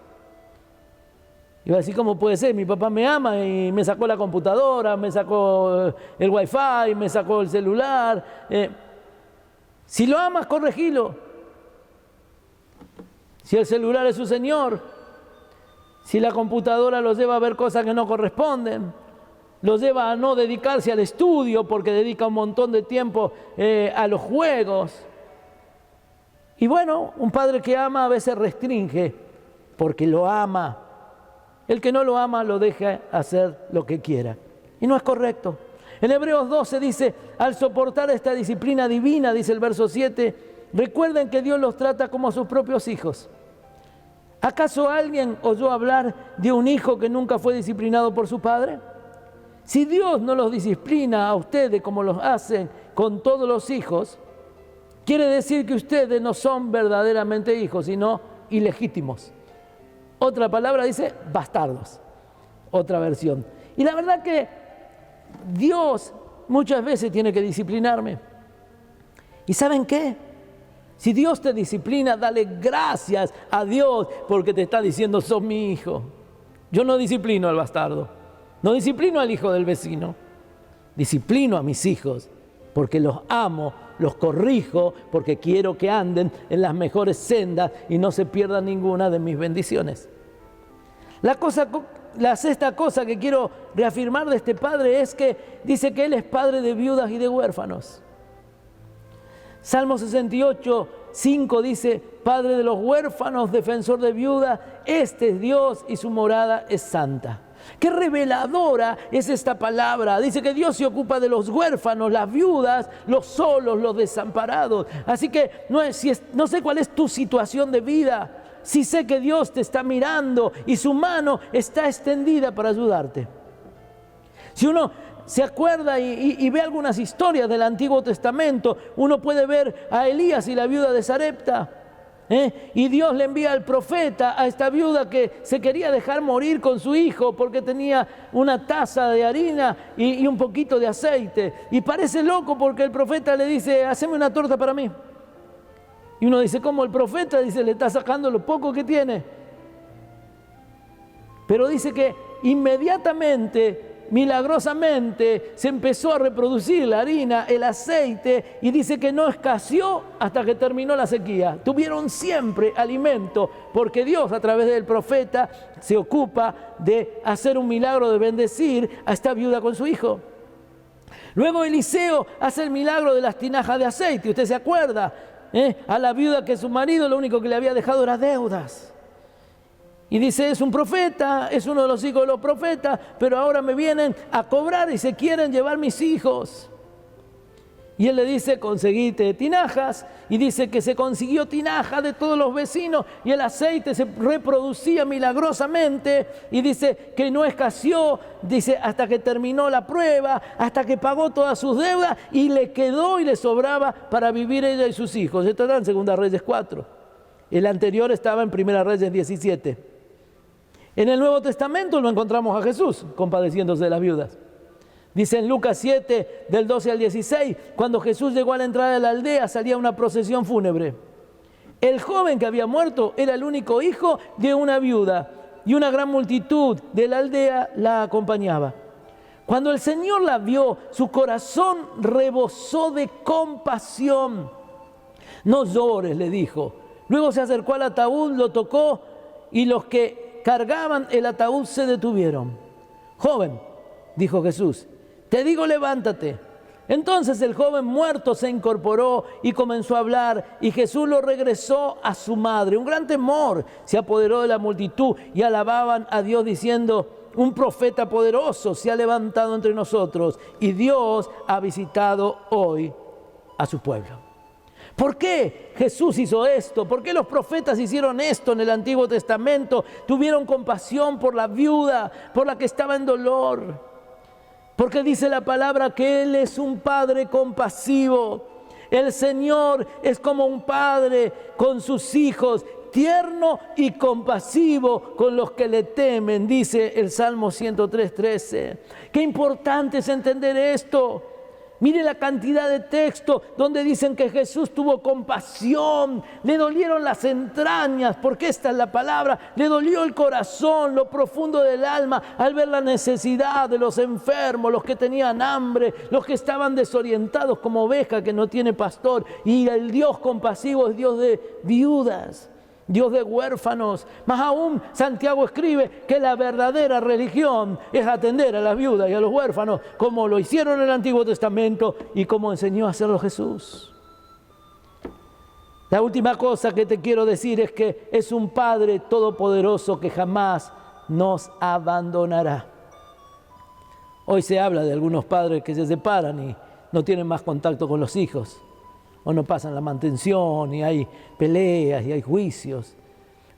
Y va a decir, ¿cómo puede ser? Mi papá me ama y me sacó la computadora, me sacó el wifi, me sacó el celular. Si lo amas, corregilo. Si el celular es su señor, si la computadora los lleva a ver cosas que no corresponden, los lleva a no dedicarse al estudio porque dedica un montón de tiempo a los juegos. Y bueno, un padre que ama a veces restringe porque lo ama. El que no lo ama lo deja hacer lo que quiera. Y no es correcto. En Hebreos 12 dice, al soportar esta disciplina divina, dice el verso 7, recuerden que Dios los trata como a sus propios hijos. ¿Acaso alguien oyó hablar de un hijo que nunca fue disciplinado por su padre? Si Dios no los disciplina a ustedes como los hacen con todos los hijos, quiere decir que ustedes no son verdaderamente hijos, sino ilegítimos. Otra palabra dice bastardos, otra versión. Y la verdad que Dios muchas veces tiene que disciplinarme. ¿Y saben qué? Si Dios te disciplina, dale gracias a Dios porque te está diciendo, sos mi hijo. Yo no disciplino al bastardo, no disciplino al hijo del vecino, disciplino a mis hijos porque los amo, los corrijo porque quiero que anden en las mejores sendas y no se pierdan ninguna de mis bendiciones. La sexta cosa que quiero reafirmar de este padre es que dice que él es padre de viudas y de huérfanos. Salmo 68:5 dice, padre de los huérfanos, defensor de viudas, este es Dios y su morada es santa. Qué reveladora es esta palabra. Dice que Dios se ocupa de los huérfanos, las viudas, los solos, los desamparados. Así que no sé cuál es tu situación de vida. Sí sé que Dios te está mirando y su mano está extendida para ayudarte. Si uno se acuerda y ve algunas historias del Antiguo Testamento, uno puede ver a Elías y la viuda de Sarepta. Y Dios le envía al profeta a esta viuda que se quería dejar morir con su hijo porque tenía una taza de harina y un poquito de aceite. Y parece loco porque el profeta le dice, haceme una torta para mí. Y uno dice, ¿cómo el profeta? Dice, le está sacando lo poco que tiene. Pero dice que inmediatamente, milagrosamente, se empezó a reproducir la harina, el aceite, y dice que no escaseó hasta que terminó la sequía. Tuvieron siempre alimento, porque Dios a través del profeta se ocupa de hacer un milagro de bendecir a esta viuda con su hijo. Luego Eliseo hace el milagro de las tinajas de aceite, ¿usted se acuerda? A la viuda que su marido lo único que le había dejado era deudas. Y dice, es un profeta, es uno de los hijos de los profetas, pero ahora me vienen a cobrar y se quieren llevar mis hijos. Y él le dice, conseguite tinajas, y dice que se consiguió tinajas de todos los vecinos, y el aceite se reproducía milagrosamente, y dice que no escaseó, dice, hasta que terminó la prueba, hasta que pagó todas sus deudas, y le quedó y le sobraba para vivir ella y sus hijos. Esto está en 2 Reyes 4. El anterior estaba en 1 Reyes 17. En el Nuevo Testamento lo encontramos a Jesús compadeciéndose de las viudas. Dice en Lucas 7, del 12 al 16, cuando Jesús llegó a la entrada de la aldea, salía una procesión fúnebre. El joven que había muerto era el único hijo de una viuda, y una gran multitud de la aldea la acompañaba. Cuando el Señor la vio, su corazón rebosó de compasión. No llores, le dijo. Luego se acercó al ataúd, lo tocó, y los que cargaban el ataúd se detuvieron. Joven, dijo Jesús, te digo levántate. Entonces el joven muerto se incorporó y comenzó a hablar, y Jesús lo regresó a su madre. Un gran temor se apoderó de la multitud y alababan a Dios diciendo: un profeta poderoso se ha levantado entre nosotros y Dios ha visitado hoy a su pueblo. ¿Por qué Jesús hizo esto? ¿Por qué los profetas hicieron esto en el Antiguo Testamento? Tuvieron compasión por la viuda, por la que estaba en dolor. Porque dice la palabra que Él es un Padre compasivo. El Señor es como un padre con sus hijos, tierno y compasivo con los que le temen, dice el Salmo 103:13. Qué importante es entender esto. Mire la cantidad de textos donde dicen que Jesús tuvo compasión, le dolieron las entrañas, porque esta es la palabra, le dolió el corazón, lo profundo del alma, al ver la necesidad de los enfermos, los que tenían hambre, los que estaban desorientados como oveja que no tiene pastor. Y el Dios compasivo es Dios de viudas, Dios de huérfanos. Más aún, Santiago escribe que la verdadera religión es atender a las viudas y a los huérfanos, como lo hicieron en el Antiguo Testamento y como enseñó a hacerlo Jesús. La última cosa que te quiero decir es que es un Padre todopoderoso que jamás nos abandonará. Hoy se habla de algunos padres que se separan y no tienen más contacto con los hijos, o no pasan la mantención, y hay peleas y hay juicios.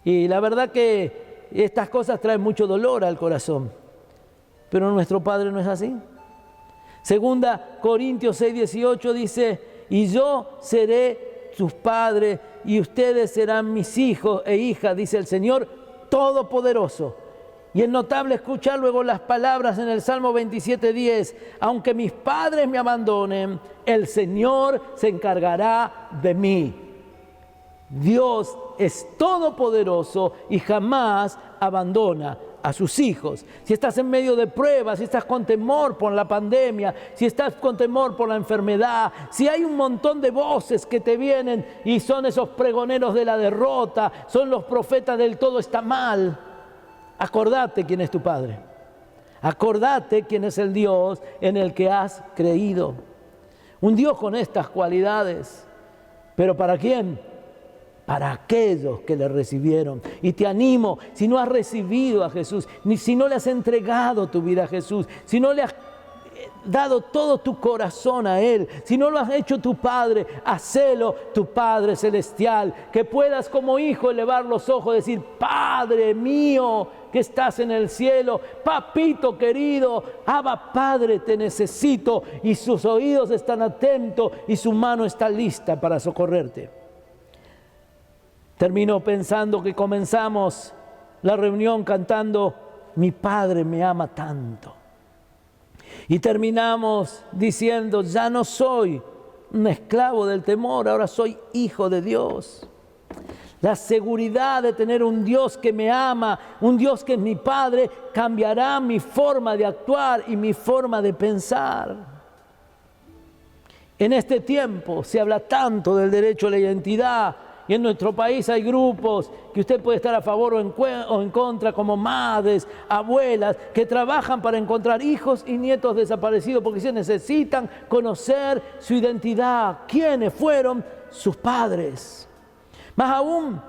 Y la verdad que estas cosas traen mucho dolor al corazón. Pero nuestro Padre no es así. Segunda Corintios 6:18 dice: y yo seré sus padres y ustedes serán mis hijos e hijas, dice el Señor Todopoderoso. Y es notable escuchar luego las palabras en el Salmo 27:10: aunque mis padres me abandonen, el Señor se encargará de mí. Dios es todopoderoso y jamás abandona a sus hijos. Si estás en medio de pruebas, si estás con temor por la pandemia, si estás con temor por la enfermedad, si hay un montón de voces que te vienen y son esos pregoneros de la derrota, son los profetas del todo está mal, acordate quién es tu Padre. Acordate quién es el Dios en el que has creído. Un Dios con estas cualidades. ¿Pero para quién? Para aquellos que le recibieron. Y te animo, si no has recibido a Jesús, ni si no le has entregado tu vida a Jesús, si no le has dado todo tu corazón a Él, si no lo has hecho tu Padre, hacelo tu Padre Celestial, que puedas como hijo elevar los ojos y decir: Padre mío que estás en el cielo, papito querido, Abba Padre, te necesito. Y sus oídos están atentos y su mano está lista para socorrerte. Termino pensando que comenzamos la reunión cantando: mi Padre me ama tanto. Y terminamos diciendo: ya no soy un esclavo del temor, ahora soy hijo de Dios. La seguridad de tener un Dios que me ama, un Dios que es mi Padre, cambiará mi forma de actuar y mi forma de pensar. En este tiempo se habla tanto del derecho a la identidad. Y en nuestro país hay grupos que usted puede estar a favor o en contra, como madres, abuelas, que trabajan para encontrar hijos y nietos desaparecidos porque se necesitan conocer su identidad, quiénes fueron sus padres. Más aún,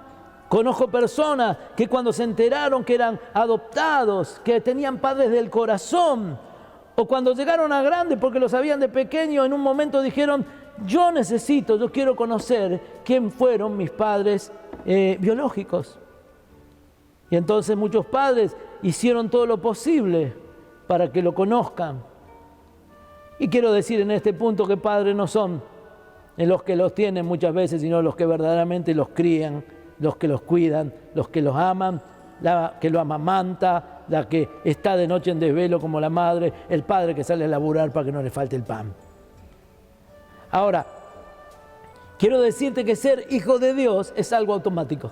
conozco personas que cuando se enteraron que eran adoptados, que tenían padres del corazón, o cuando llegaron a grandes porque lo sabían de pequeño, en un momento dijeron: yo quiero conocer quién fueron mis padres biológicos. Y entonces muchos padres hicieron todo lo posible para que lo conozcan. Y quiero decir en este punto que padres no son los que los tienen muchas veces, sino los que verdaderamente los crían, los que los cuidan, los que los aman, la que lo amamanta, la que está de noche en desvelo como la madre, el padre que sale a laburar para que no le falte el pan. Ahora, quiero decirte que ser hijo de Dios es algo automático.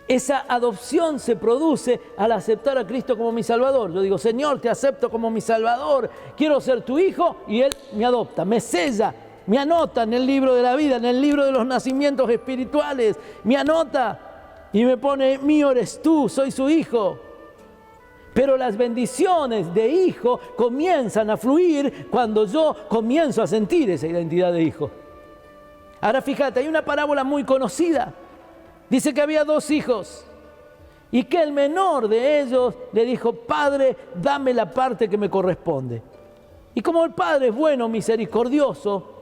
Esa adopción se produce al aceptar a Cristo como mi Salvador. Yo digo: Señor, te acepto como mi Salvador, quiero ser tu hijo, y Él me adopta, me sella, me anota en el libro de la vida, en el libro de los nacimientos espirituales, me anota y me pone: mío eres tú, soy su hijo. Pero las bendiciones de hijo comienzan a fluir cuando yo comienzo a sentir esa identidad de hijo. Ahora fíjate, hay una parábola muy conocida. Dice que había 2 hijos y que el menor de ellos le dijo: Padre, dame la parte que me corresponde. Y como el padre es bueno, misericordioso,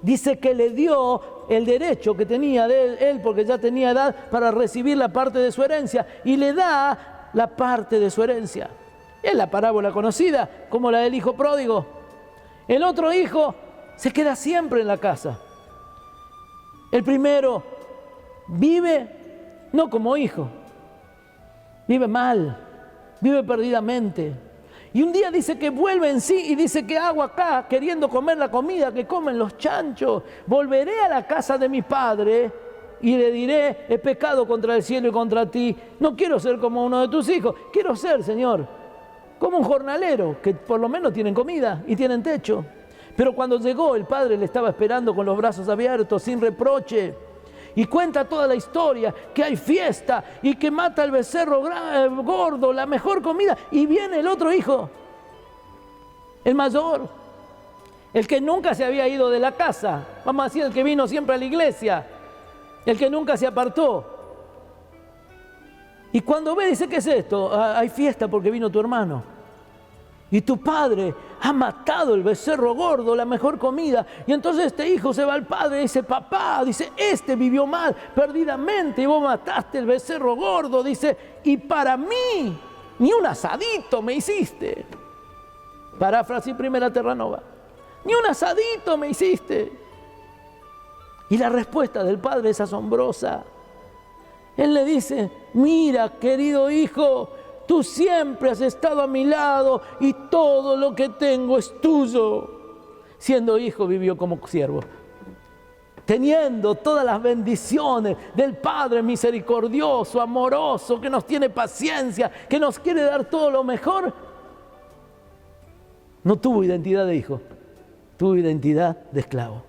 dice que le dio el derecho que tenía de él, porque ya tenía edad para recibir la parte de su herencia, y le da la parte de su herencia. Es la parábola conocida como la del hijo pródigo. El otro hijo se queda siempre en la casa. El primero vive no como hijo, vive mal, vive perdidamente. Y un día dice que vuelve en sí y dice: ¿qué hago acá queriendo comer la comida que comen los chanchos? Volveré a la casa de mi padre y le diré: he pecado contra el cielo y contra ti. No quiero ser como uno de tus hijos, quiero ser, Señor, como un jornalero, que por lo menos tienen comida y tienen techo. Pero cuando llegó, el padre le estaba esperando con los brazos abiertos, sin reproche. Y cuenta toda la historia, que hay fiesta y que mata al becerro gordo, la mejor comida. Y viene el otro hijo, el mayor, el que nunca se había ido de la casa. Vamos a decir, el que vino siempre a la iglesia, el que nunca se apartó. Y cuando ve, dice: ¿qué es esto? Hay fiesta porque vino tu hermano. Y tu padre ha matado el becerro gordo, la mejor comida. Y entonces este hijo se va al padre y dice: papá, dice, este vivió mal, perdidamente, y vos mataste el becerro gordo. Dice: y para mí, ni un asadito me hiciste. Paráfrasis Primera Terranova. Ni un asadito me hiciste. Y la respuesta del padre es asombrosa. Él le dice: mira, querido hijo, tú siempre has estado a mi lado y todo lo que tengo es tuyo. Siendo hijo, vivió como siervo, teniendo todas las bendiciones del Padre misericordioso, amoroso, que nos tiene paciencia, que nos quiere dar todo lo mejor. No tuvo identidad de hijo, tuvo identidad de esclavo.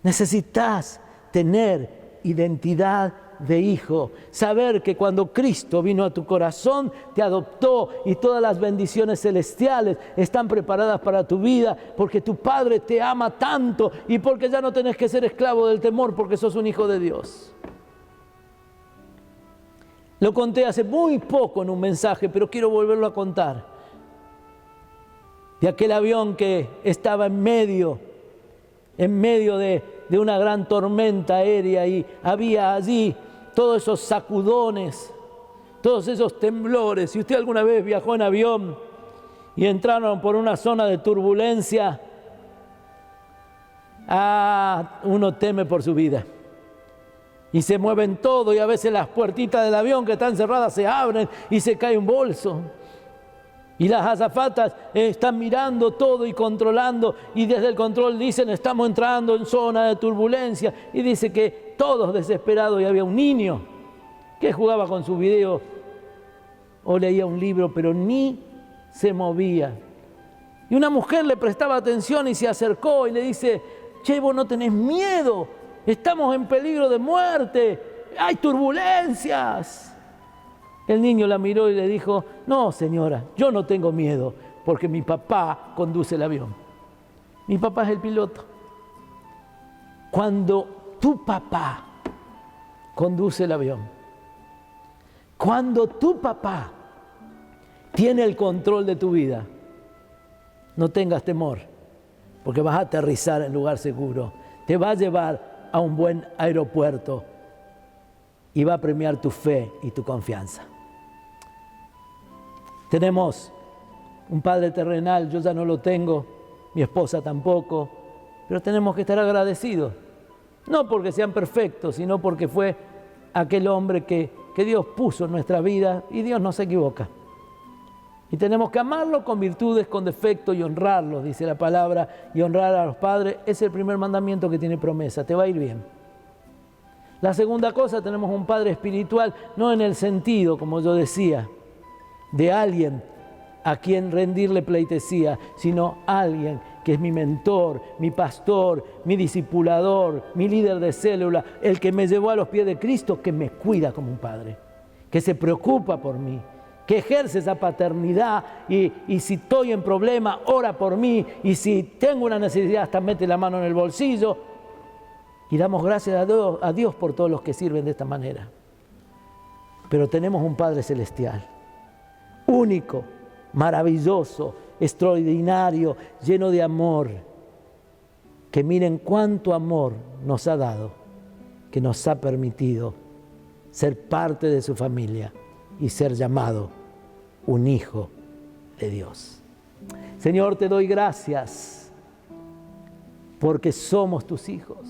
Necesitas tener identidad de hijo, saber que cuando Cristo vino a tu corazón, te adoptó y todas las bendiciones celestiales están preparadas para tu vida, porque tu Padre te ama tanto y porque ya no tenés que ser esclavo del temor, porque sos un hijo de Dios. Lo conté hace muy poco en un mensaje, pero quiero volverlo a contar. De aquel avión que estaba en medio de una gran tormenta aérea, y había allí todos esos sacudones, todos esos temblores. Si usted alguna vez viajó en avión y entraron por una zona de turbulencia, uno teme por su vida. Y se mueven todo, y a veces las puertitas del avión que están cerradas se abren y se cae un bolso. Y las azafatas están mirando todo y controlando, y desde el control dicen: estamos entrando en zona de turbulencia. Y dice que todos desesperados, y había un niño que jugaba con su video o leía un libro, pero ni se movía. Y una mujer le prestaba atención y se acercó y le dice: che, vos no tenés miedo, estamos en peligro de muerte, hay turbulencias. El niño la miró y le dijo: no, señora, yo no tengo miedo, porque mi papá conduce el avión. Mi papá es el piloto. Cuando tu papá conduce el avión, cuando tu papá tiene el control de tu vida, no tengas temor, porque vas a aterrizar en lugar seguro, te va a llevar a un buen aeropuerto y va a premiar tu fe y tu confianza. Tenemos un padre terrenal, yo ya no lo tengo, mi esposa tampoco, pero tenemos que estar agradecidos, no porque sean perfectos, sino porque fue aquel hombre que Dios puso en nuestra vida, y Dios no se equivoca. Y tenemos que amarlo con virtudes, con defectos, y honrarlo, dice la palabra, y honrar a los padres es el primer mandamiento que tiene promesa, te va a ir bien. La segunda cosa, tenemos un padre espiritual, no en el sentido, como yo decía, de alguien a quien rendirle pleitesía, sino alguien que es mi mentor, mi pastor, mi discipulador, mi líder de célula, el que me llevó a los pies de Cristo, que me cuida como un padre, que se preocupa por mí, que ejerce esa paternidad y si estoy en problema, ora por mí, y si tengo una necesidad, hasta mete la mano en el bolsillo. Y damos gracias a Dios por todos los que sirven de esta manera. Pero tenemos un Padre Celestial, único, maravilloso, extraordinario, lleno de amor, que miren cuánto amor nos ha dado, que nos ha permitido ser parte de su familia y ser llamado un hijo de Dios. Señor, te doy gracias porque somos tus hijos.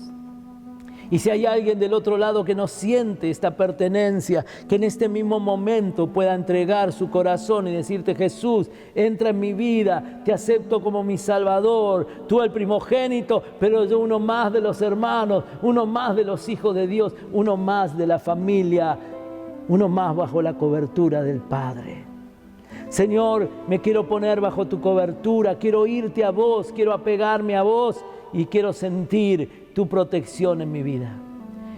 Y si hay alguien del otro lado que no siente esta pertenencia, que en este mismo momento pueda entregar su corazón y decirte: Jesús, entra en mi vida, te acepto como mi Salvador, tú el primogénito, pero yo uno más de los hermanos, uno más de los hijos de Dios, uno más de la familia, uno más bajo la cobertura del Padre. Señor, me quiero poner bajo tu cobertura, quiero irte a vos, quiero apegarme a vos y quiero sentir tu protección en mi vida.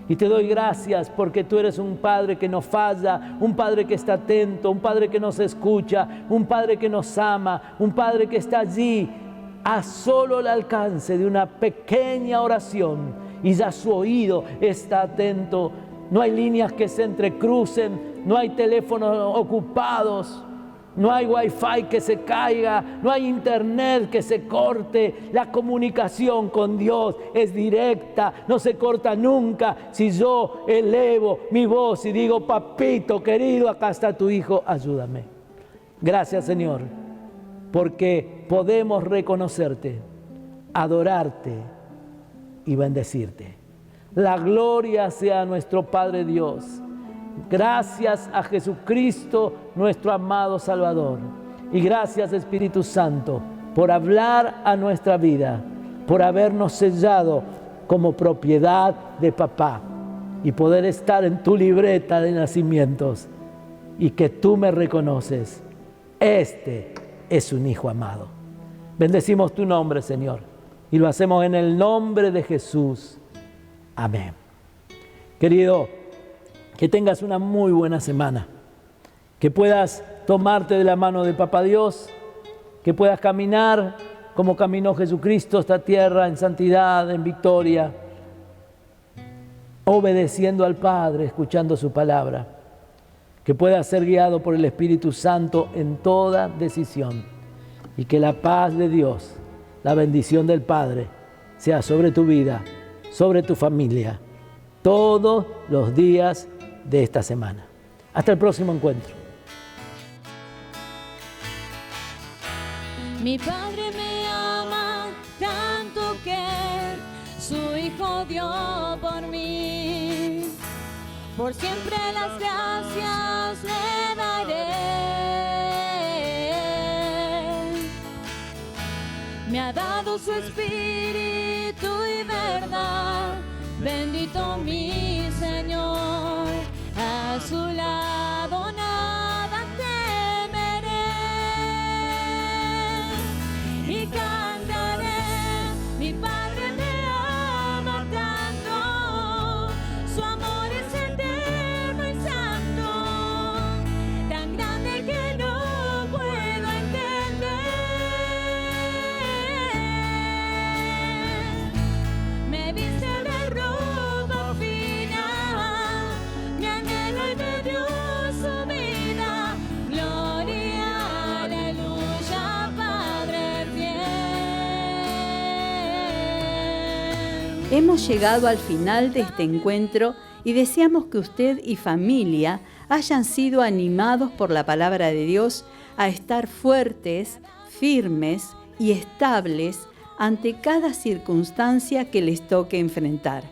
Y te doy gracias porque tú eres un Padre que no falla, un Padre que está atento, un Padre que nos escucha, un Padre que nos ama, un Padre que está allí a solo el alcance de una pequeña oración y ya su oído está atento. No hay líneas que se entrecrucen, no hay teléfonos ocupados, no hay wifi que se caiga, no hay internet que se corte. La comunicación con Dios es directa, no se corta nunca. Si yo elevo mi voz y digo: papito querido, acá está tu hijo, ayúdame. Gracias, Señor, porque podemos reconocerte, adorarte y bendecirte. La gloria sea a nuestro Padre Dios. Gracias a Jesucristo, nuestro amado Salvador. Y gracias, Espíritu Santo, por hablar a nuestra vida, por habernos sellado como propiedad de papá y poder estar en tu libreta de nacimientos y que tú me reconoces. Este es un hijo amado. Bendecimos tu nombre, Señor, y lo hacemos en el nombre de Jesús. Amén. Querido, que tengas una muy buena semana, que puedas tomarte de la mano de Papá Dios, que puedas caminar como caminó Jesucristo esta tierra en santidad, en victoria, obedeciendo al Padre, escuchando su palabra, que puedas ser guiado por el Espíritu Santo en toda decisión y que la paz de Dios, la bendición del Padre sea sobre tu vida, sobre tu familia, todos los días de esta semana. Hasta el próximo encuentro. Mi Padre me ama tanto que su Hijo dio por mí. Por siempre las gracias le daré. Me ha dado su Espíritu y verdad. Bendito mi Señor. A su lado nada temeré y cantaré. Mi Padre me ama tanto, su amor es eterno y santo, tan grande que no puedo entender. Me viste de ropa fina, mi anhelo y me dio su vida. Gloria, aleluya, Padre fiel. Hemos llegado al final de este encuentro y deseamos que usted y familia hayan sido animados por la palabra de Dios a estar fuertes, firmes y estables ante cada circunstancia que les toque enfrentar.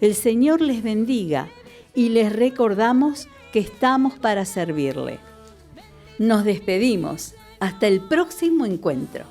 El Señor les bendiga y les recordamos que estamos para servirle. Nos despedimos. Hasta el próximo encuentro.